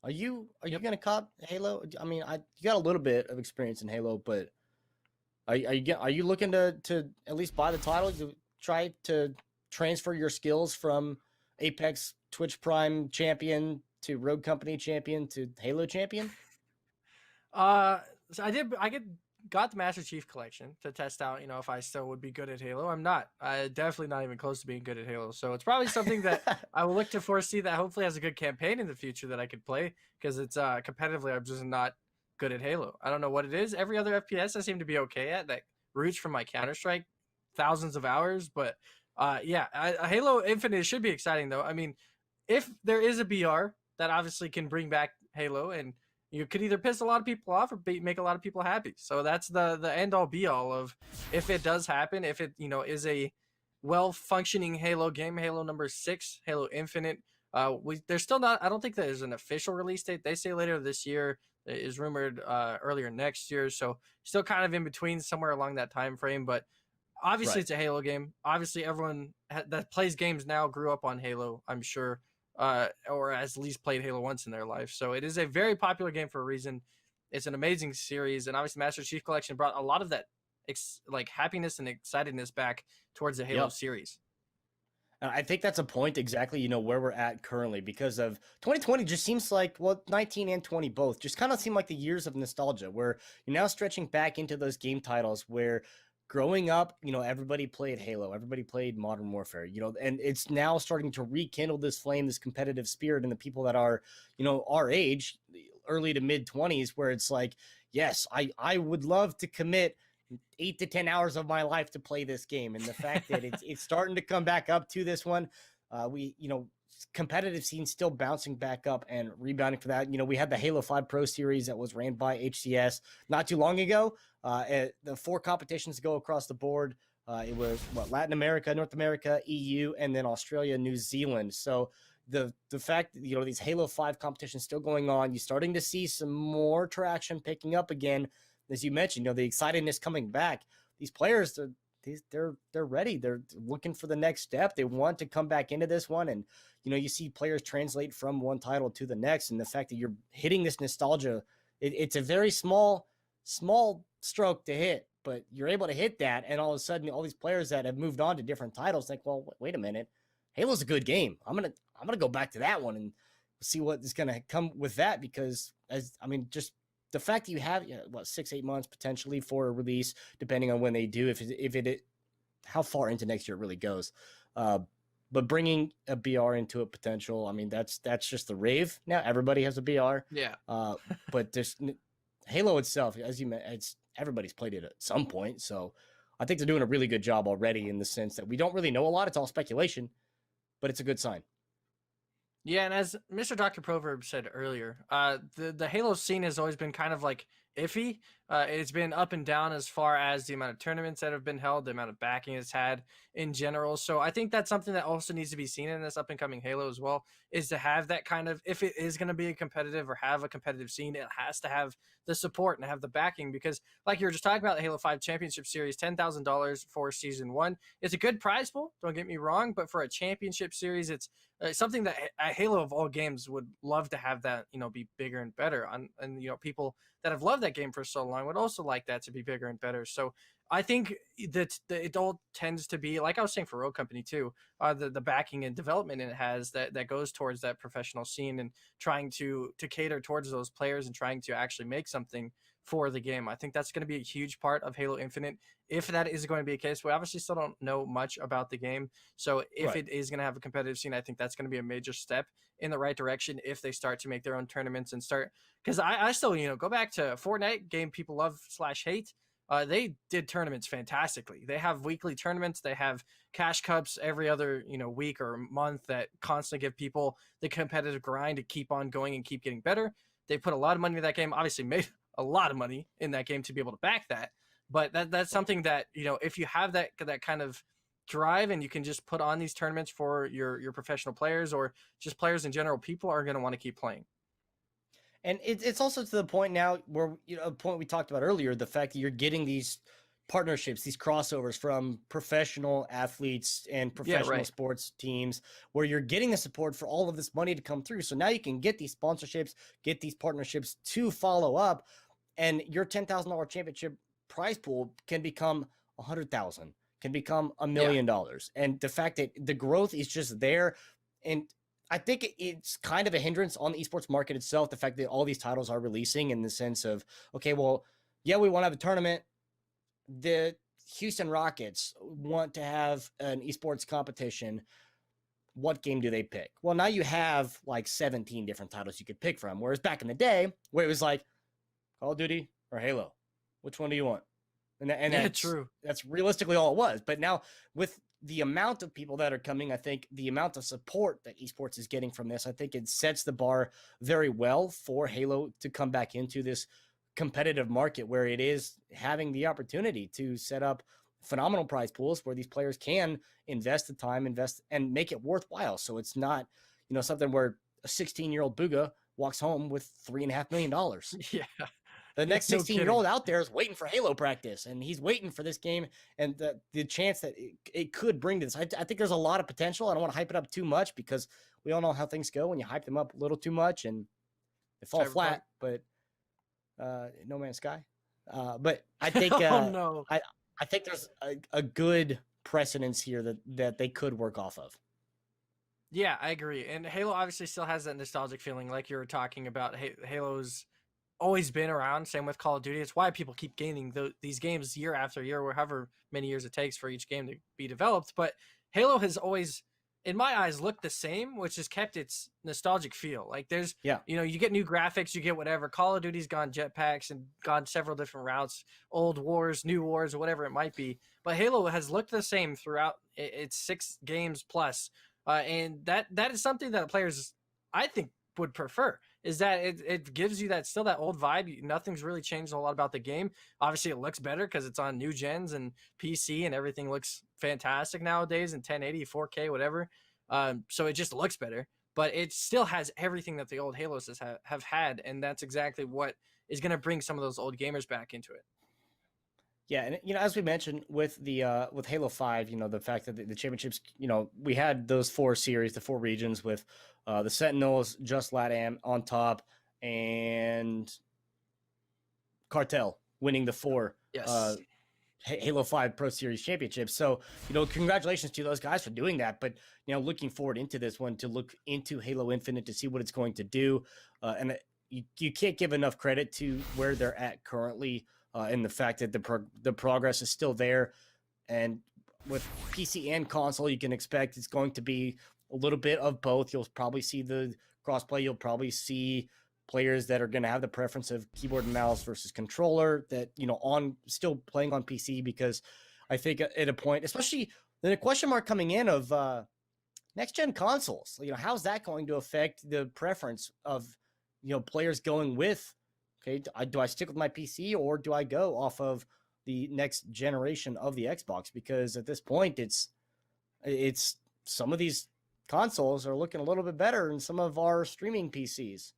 Are you gonna cop Halo? I mean, you got a little bit of experience in Halo, but are you looking to at least buy the title to try to transfer your skills from Apex Twitch Prime champion to Rogue Company champion to Halo champion? So got the Master Chief Collection to test out, if I still would be good at Halo. I'm not. I definitely not even close to being good at Halo. So it's probably something that I will look to foresee that hopefully has a good campaign in the future that I could play, because it's competitively I'm just not good at Halo. I don't know what it is. Every other FPS I seem to be okay at that roots from my Counter-Strike thousands of hours, but Halo Infinite should be exciting though. I mean, if there is a BR that obviously can bring back Halo, and you could either piss a lot of people off or make a lot of people happy. So that's the end all be all of if it does happen, if it is a well functioning Halo game, Halo number 6, Halo Infinite. There's still not. I don't think there's an official release date. They say later this year. It is rumored earlier next year. So still kind of in between, somewhere along that time frame. But obviously, Right. it's a Halo game. Obviously, everyone that plays games now grew up on Halo, I'm sure, or has at least played Halo once in their life. So it is a very popular game for a reason. It's an amazing series, and obviously, Master Chief Collection brought a lot of that like happiness and excitedness back towards the Halo Yep. series. And I think that's a point exactly, where we're at currently, because of 2020 just seems like, well, 19 and 20 both just kind of seem like the years of nostalgia, where you're now stretching back into those game titles where growing up, everybody played Halo, everybody played Modern Warfare, and it's now starting to rekindle this flame, this competitive spirit in the people that are, our age, early to mid 20s, where it's like, yes, I would love to commit 8 to 10 hours of my life to play this game. And the fact that it's starting to come back up to this one, competitive scene still bouncing back up and rebounding for that. We had the Halo 5 Pro series that was ran by HCS not too long ago. The 4 competitions go across the board. It was Latin America, North America, EU, and then Australia, New Zealand. So the fact that, these Halo 5 competitions still going on, you're starting to see some more traction picking up again. As you mentioned, the excitedness coming back. These players, they're ready. They're looking for the next step. They want to come back into this one, and you see players translate from one title to the next. And the fact that you're hitting this nostalgia, it's a very small stroke to hit, but you're able to hit that, and all of a sudden, all these players that have moved on to different titles think, well, wait a minute, Halo's a good game. I'm gonna go back to that one and see what is gonna come with that, because just the fact that you have 6-8 months potentially for a release, depending on when they do, if it how far into next year it really goes, but bringing a BR into a potential, that's just the rave now. Everybody has a BR. Yeah. But there's Halo itself, as you mentioned, everybody's played it at some point, so I think they're doing a really good job already, in the sense that we don't really know a lot. It's all speculation, but it's a good sign. Yeah, and as Mr. Dr. Proverb said earlier, the Halo scene has always been kind of like iffy. It's been up and down as far as the amount of tournaments that have been held, the amount of backing it's had in general. So I think that's something that also needs to be seen in this up and coming Halo as well, is to have that kind of, if it is going to be a competitive or have a competitive scene, it has to have the support and have the backing, because like you were just talking about, the Halo 5 Championship Series, $10,000 for Season 1. It's a good prize pool, don't get me wrong, but for a championship series, it's something that Halo of all games would love to have that, be bigger and better. And people that have loved that game for so long would also like that to be bigger and better. So I think that it all tends to be, like I was saying for Rogue Company too, the backing and development it has that goes towards that professional scene and trying to cater towards those players and trying to actually make something for the game. I think that's going to be a huge part of Halo Infinite. If that is going to be a case, we obviously still don't know much about the game. So if Right. it is going to have a competitive scene, I think that's going to be a major step in the right direction if they start to make their own tournaments and start. Because I still, go back to Fortnite, game people love / hate. They did tournaments fantastically. They have weekly tournaments. They have cash cups every other, week or month that constantly give people the competitive grind to keep on going and keep getting better. They put a lot of money into that game. Obviously made a lot of money in that game to be able to back that. But that's something that, you know, if you have that kind of drive and you can just put on these tournaments for your professional players or just players in general, people are going to want to keep playing. And it's also to the point now where, you know, a point we talked about earlier, the fact that you're getting these partnerships, these crossovers from professional athletes and professional sports teams, where you're getting the support for all of this money to come through. So now you can get these sponsorships, get these partnerships to follow up, and your $10,000 championship prize pool can become $100,000, can become $1 million. And the fact that the growth is just there. And I think it's kind of a hindrance on the esports market itself, the fact that all these titles are releasing in the sense of, okay, well, yeah, we want to have a tournament. The Houston Rockets want to have an esports competition. What game do they pick? Well, now you have like 17 different titles you could pick from, whereas back in the day where it was like Call of Duty or Halo, which one do you want? And that's true. That's realistically all it was. But now with the amount of people that are coming, I think the amount of support that esports is getting from this, I think it sets the bar very well for Halo to come back into this competitive market where it is having the opportunity to set up phenomenal prize pools where these players can invest the time, invest and make it worthwhile. So it's not, you know, something where a 16-year-old Booga walks home with $3.5 million. Yeah. The next No 16-year-old out there is waiting for Halo practice, and he's waiting for this game and the chance that it could bring to this. I think there's a lot of potential. I don't want to hype it up too much because we all know how things go when you hype them up a little too much and they fall flat. But No Man's Sky. But I think I think there's a good precedence here that they could work off of. Yeah, I agree. And Halo obviously still has that nostalgic feeling, like you were talking about. Halo's always been around. Same with Call of Duty. It's why people keep gaining these games year after year, or however many years it takes for each game to be developed. But Halo has always, in my eyes, looked the same, which has kept its nostalgic feel. Like there's, you know, you get new graphics, you get whatever. Call of Duty's gone jetpacks and gone several different routes, old wars, new wars, or whatever it might be. But Halo has looked the same throughout its 6 games plus. And that is something that players, I think, would prefer, is that it gives you that still that old vibe. Nothing's really changed a lot about the game. Obviously it looks better because it's on new gens and PC and everything looks fantastic nowadays in 1080, 4K, whatever. So it just looks better, but it still has everything that the old Halos have had. And that's exactly what is going to bring some of those old gamers back into it. Yeah, and you know, as we mentioned with the with Halo 5, you know, the fact that the championships, you know, we had those 4 series, the 4 regions with the Sentinels, Just LATAM on top, and Cartel winning the 4 Halo 5 Pro Series championships. So, you know, congratulations to those guys for doing that. But, you know, looking forward into this one to look into Halo Infinite to see what it's going to do. And you can't give enough credit to where they're at currently. And the fact that the progress is still there, and with PC and console, you can expect it's going to be a little bit of both. You'll probably see the crossplay. You'll probably see players that are going to have the preference of keyboard and mouse versus controller. That, you know, on still playing on PC, because I think at a point, especially the question mark coming in of next gen consoles. You know, how's that going to affect the preference of, you know, players going with? Okay, do I stick with my PC or do I go off of the next generation of the Xbox? Because at this point, it's some of these consoles are looking a little bit better than some of our streaming PCs.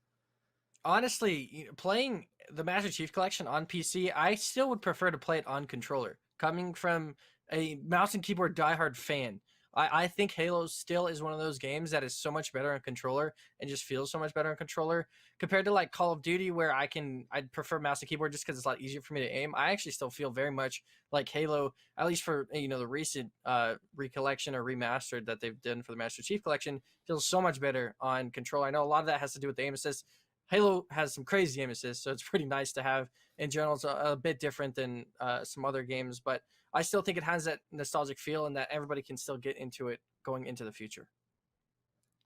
Honestly, you know, playing the Master Chief Collection on PC, I still would prefer to play it on controller. Coming from a mouse and keyboard diehard fan, I think Halo still is one of those games that is so much better on controller and just feels so much better on controller compared to like Call of Duty, where I'd prefer mouse and keyboard just because it's a lot easier for me to aim. I actually still feel very much like Halo, at least for, you know, the recent recollection or remastered that they've done for the Master Chief Collection, feels so much better on controller. I know a lot of that has to do with the aim assist. Halo has some crazy aim assist, so it's pretty nice to have. In general, it's a bit different than some other games, but I still think it has that nostalgic feel and that everybody can still get into it going into the future.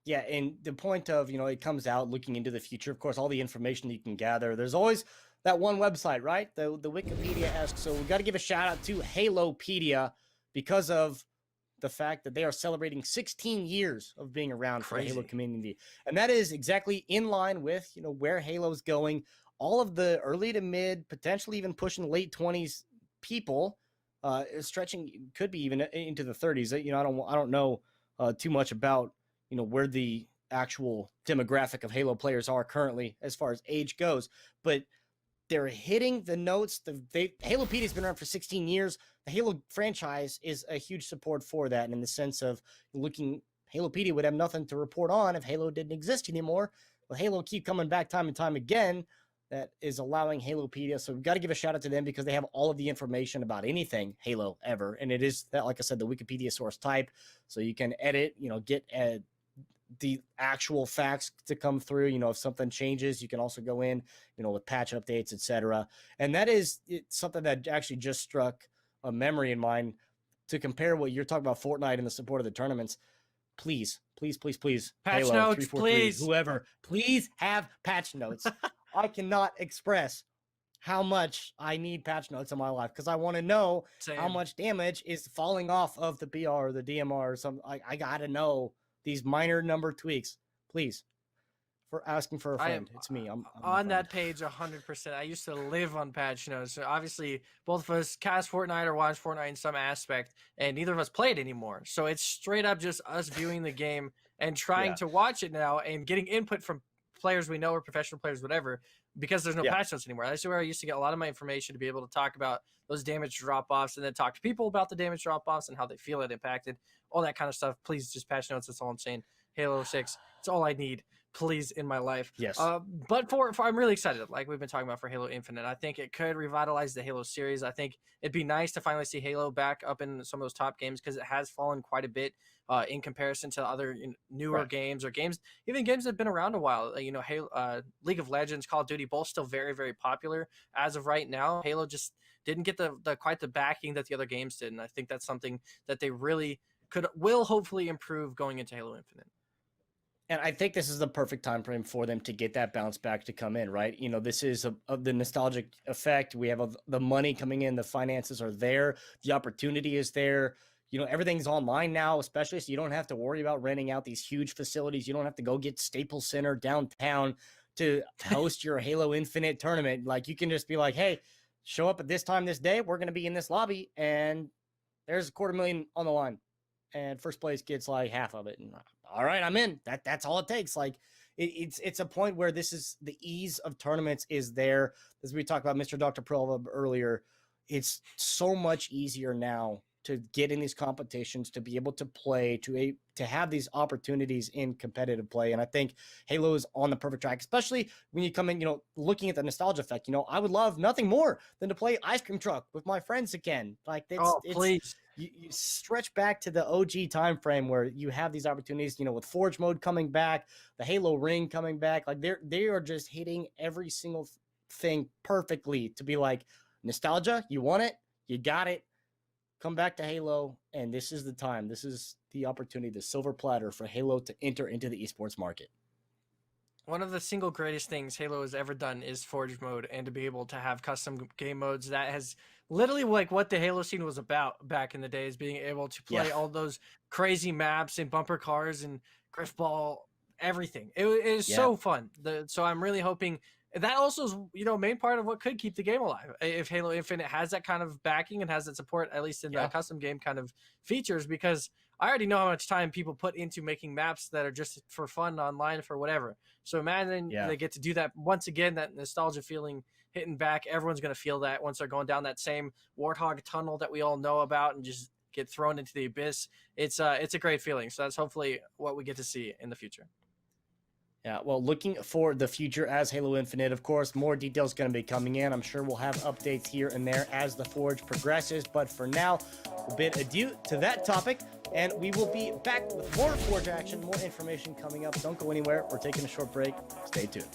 Yeah, and the point of, you know, it comes out looking into the future. Of course, all the information you can gather. There's always that one website, right? The Wikipedia-esque. So we got to give a shout out to Halopedia because of the fact that they are celebrating 16 years of being around for the Halo community. And that is exactly in line with, you know, where Halo's going. all of the early to mid, potentially even pushing late 20s people, stretching could be even into the 30s. You know, I don't know too much about, you know, where the actual demographic of Halo players are currently as far as age goes, but they're hitting the notes. Halo PD has been around for 16 years. The Halo franchise is a huge support for that. And in the sense of looking, Halo PD would have nothing to report on if Halo didn't exist anymore. Well, Halo keep coming back time and time again. That is allowing Halopedia. So we've got to give a shout out to them because they have all of the information about anything Halo ever. And it is that, like I said, the Wikipedia source type. So you can edit, you know, get the actual facts to come through. You know, if something changes, you can also go in, you know, with patch updates, etc. And that is something that actually just struck a memory in mind to compare what you're talking about Fortnite and the support of the tournaments. Please, please, please, please. Patch Halo, notes, 343, please. whoever, please have patch notes. I cannot express how much I need patch notes in my life because I want to know how much damage is falling off of the BR or the DMR or something. I got to know these minor number tweaks, please. For asking for a friend. It's me. I'm on that page 100%. I used to live on patch notes. So obviously, both of us cast Fortnite or watch Fortnite in some aspect, and neither of us play it anymore. So it's straight up just us viewing the game and trying to watch it now and getting input from players we know or professional players, whatever, because there's no patch notes anymore. That's where I used to get a lot of my information to be able to talk about those damage drop-offs and then talk to people about the damage drop-offs and how they feel it impacted, all that kind of stuff. Please just patch notes. That's all I'm saying. Halo 6, it's all I need. Please, in my life. Yes. But for I'm really excited, like we've been talking about, for Halo Infinite. I think it could revitalize the Halo series. I think it'd be nice to finally see Halo back up in some of those top games because it has fallen quite a bit in comparison to other newer games or games, even games that have been around a while. You know, Halo, League of Legends, Call of Duty, both still very, very popular as of right now. Halo just didn't get the quite the backing that the other games did, and I think that's something that they really will hopefully improve going into Halo Infinite. And I think this is the perfect time frame for them to get that bounce back to come in, right? You know, this is the nostalgic effect. We have the money coming in, the finances are there, the opportunity is there. You know, everything's online now, especially, so you don't have to worry about renting out these huge facilities. You don't have to go get Staples Center downtown to host your Halo Infinite tournament. Like, you can just be like, hey, show up at this time, this day. We're going to be in this lobby, and there's $250,000 on the line. And first place gets like half of it. And all right, I'm in. That's all it takes. Like it's a point where this is the ease of tournaments is there. As we talked about Mr. Dr. Prova earlier, it's so much easier now to get in these competitions, to be able to play, to have these opportunities in competitive play. And I think Halo is on the perfect track, especially when you come in, you know, looking at the nostalgia effect. You know, I would love nothing more than to play Ice Cream Truck with my friends again. Like, please. You stretch back to the OG time frame where you have these opportunities, you know, with Forge mode coming back, the Halo ring coming back. Like, they are just hitting every single thing perfectly to be like, nostalgia, you want it, you got it. Come back to Halo, and this is the time. This is the opportunity, the silver platter for Halo to enter into the esports market. One of the single greatest things Halo has ever done is Forge mode, and to be able to have custom game modes. That has literally like what the Halo scene was about back in the days, being able to play all those crazy maps and bumper cars and griffball, everything. It is so fun. So I'm really hoping that also is, you know, main part of what could keep the game alive. If Halo Infinite has that kind of backing and has that support, at least in the custom game kind of features, because I already know how much time people put into making maps that are just for fun online for whatever. So imagine they get to do that once again, that nostalgia feeling hitting back. Everyone's going to feel that once they're going down that same Warthog tunnel that we all know about and just get thrown into the abyss. It's a great feeling. So that's hopefully what we get to see in the future. Yeah, well, looking for the future as Halo Infinite, of course, more details going to be coming in. I'm sure we'll have updates here and there as the Forge progresses. But for now, we'll bid adieu to that topic, and we will be back with more Forge action, more information coming up. Don't go anywhere. We're taking a short break. Stay tuned.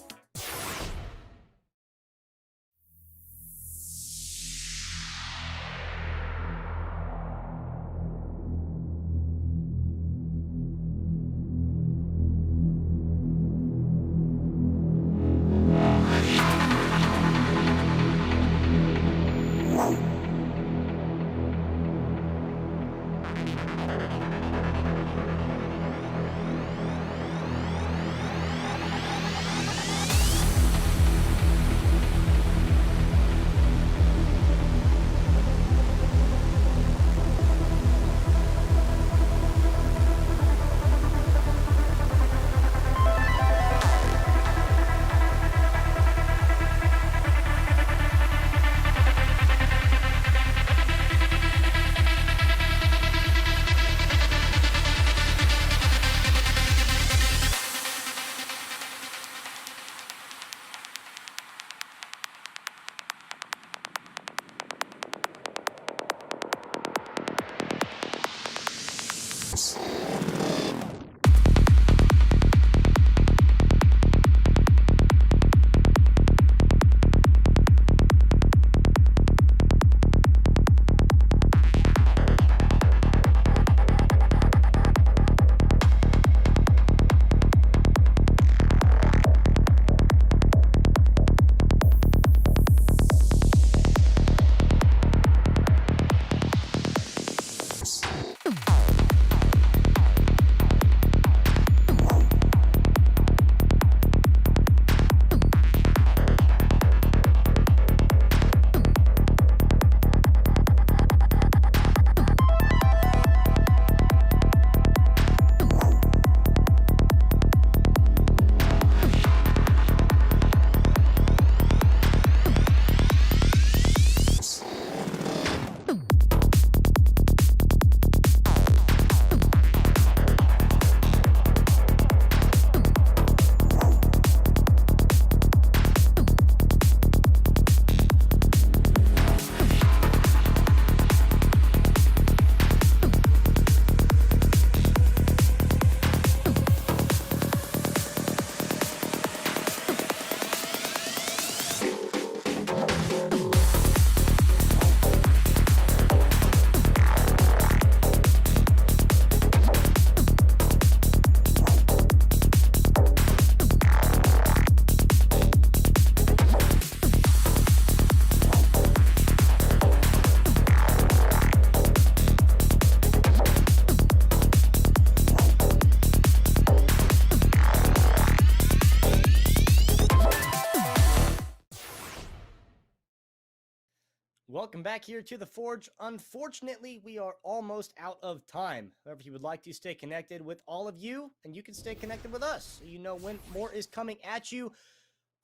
Welcome back here to the Forge. Unfortunately, we are almost out of time. However, if you would like to stay connected with all of you, and you can stay connected with us, so you know when more is coming at you.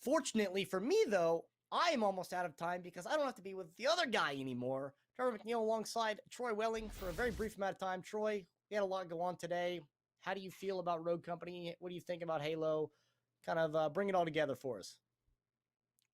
Fortunately for me, though, I am almost out of time because I don't have to be with the other guy anymore. Trevor McNeil alongside Troy Welling for a very brief amount of time. Troy, we had a lot go on today. How do you feel about Rogue Company? What do you think about Halo? Kind of bring it all together for us.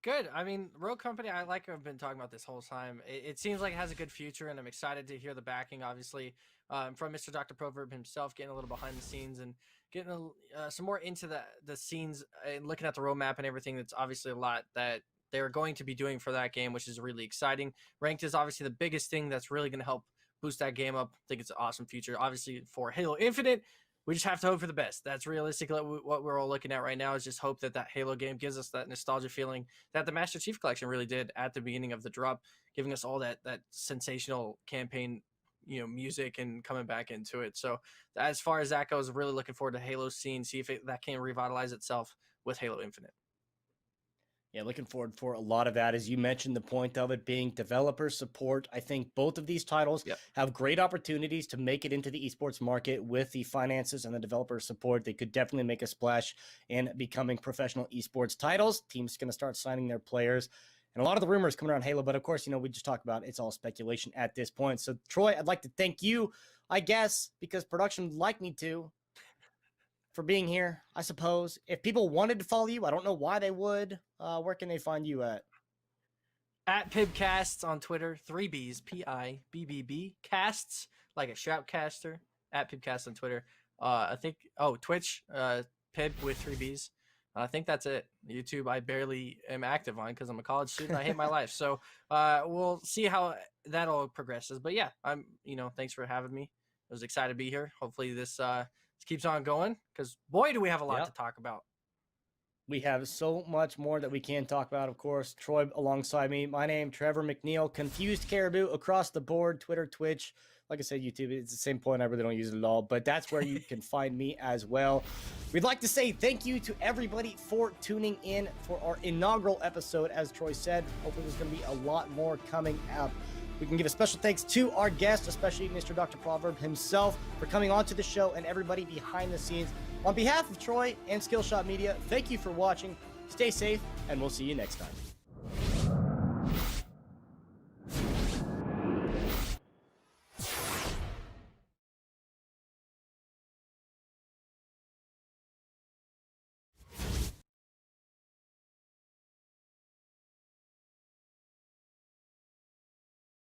Good. I mean, Rogue Company, I've been talking about this whole time. It seems like it has a good future, and I'm excited to hear the backing, obviously, from Mr. Dr. Proverb himself, getting a little behind the scenes and getting some more into the scenes and looking at the roadmap and everything. That's obviously a lot that they're going to be doing for that game, which is really exciting. Ranked is obviously the biggest thing that's really going to help boost that game up. I think it's an awesome future. Obviously, for Halo Infinite, we just have to hope for the best. That's realistically what we're all looking at right now, is just hope that Halo game gives us that nostalgia feeling that the Master Chief Collection really did at the beginning of the drop, giving us all that sensational campaign, music and coming back into it. So as far as that goes, really looking forward to Halo scene, see if that can revitalize itself with Halo Infinite. Yeah, looking forward for a lot of that. As you mentioned, the point of it being developer support. I think both of these titles have great opportunities to make it into the esports market with the finances and the developer support. They could definitely make a splash in becoming professional esports titles. Teams going to start signing their players. And a lot of the rumors coming around Halo, but of course, we just talked about it's all speculation at this point. So, Troy, I'd like to thank you, I guess, because production would like me to, for being here, I suppose. If people wanted to follow you, I don't know why they would. Where can they find you at? At Pibcasts on Twitter, 3Bs, P-I-B-B-B, casts, like a shoutcaster, at Pibcasts on Twitter. I think, Twitch, Pib with 3Bs. I think that's it. YouTube, I barely am active on because I'm a college student. I hate my life. So we'll see how that all progresses. But yeah, thanks for having me. I was excited to be here. Hopefully this keeps on going, because boy, do we have a lot to talk about. We have so much more that we can talk about, of course. Troy alongside me. My name, Trevor McNeil. Confused Caribou across the board. Twitter, Twitch. Like I said, YouTube, it's the same point. I really don't use it at all, but that's where you can find me as well. We'd like to say thank you to everybody for tuning in for our inaugural episode. As Troy said, hopefully there's going to be a lot more coming up. We can give a special thanks to our guest, especially Mr. Dr. Proverb himself, for coming onto the show, and everybody behind the scenes. On behalf of Troy and Skillshot Media, thank you for watching. Stay safe, and we'll see you next time.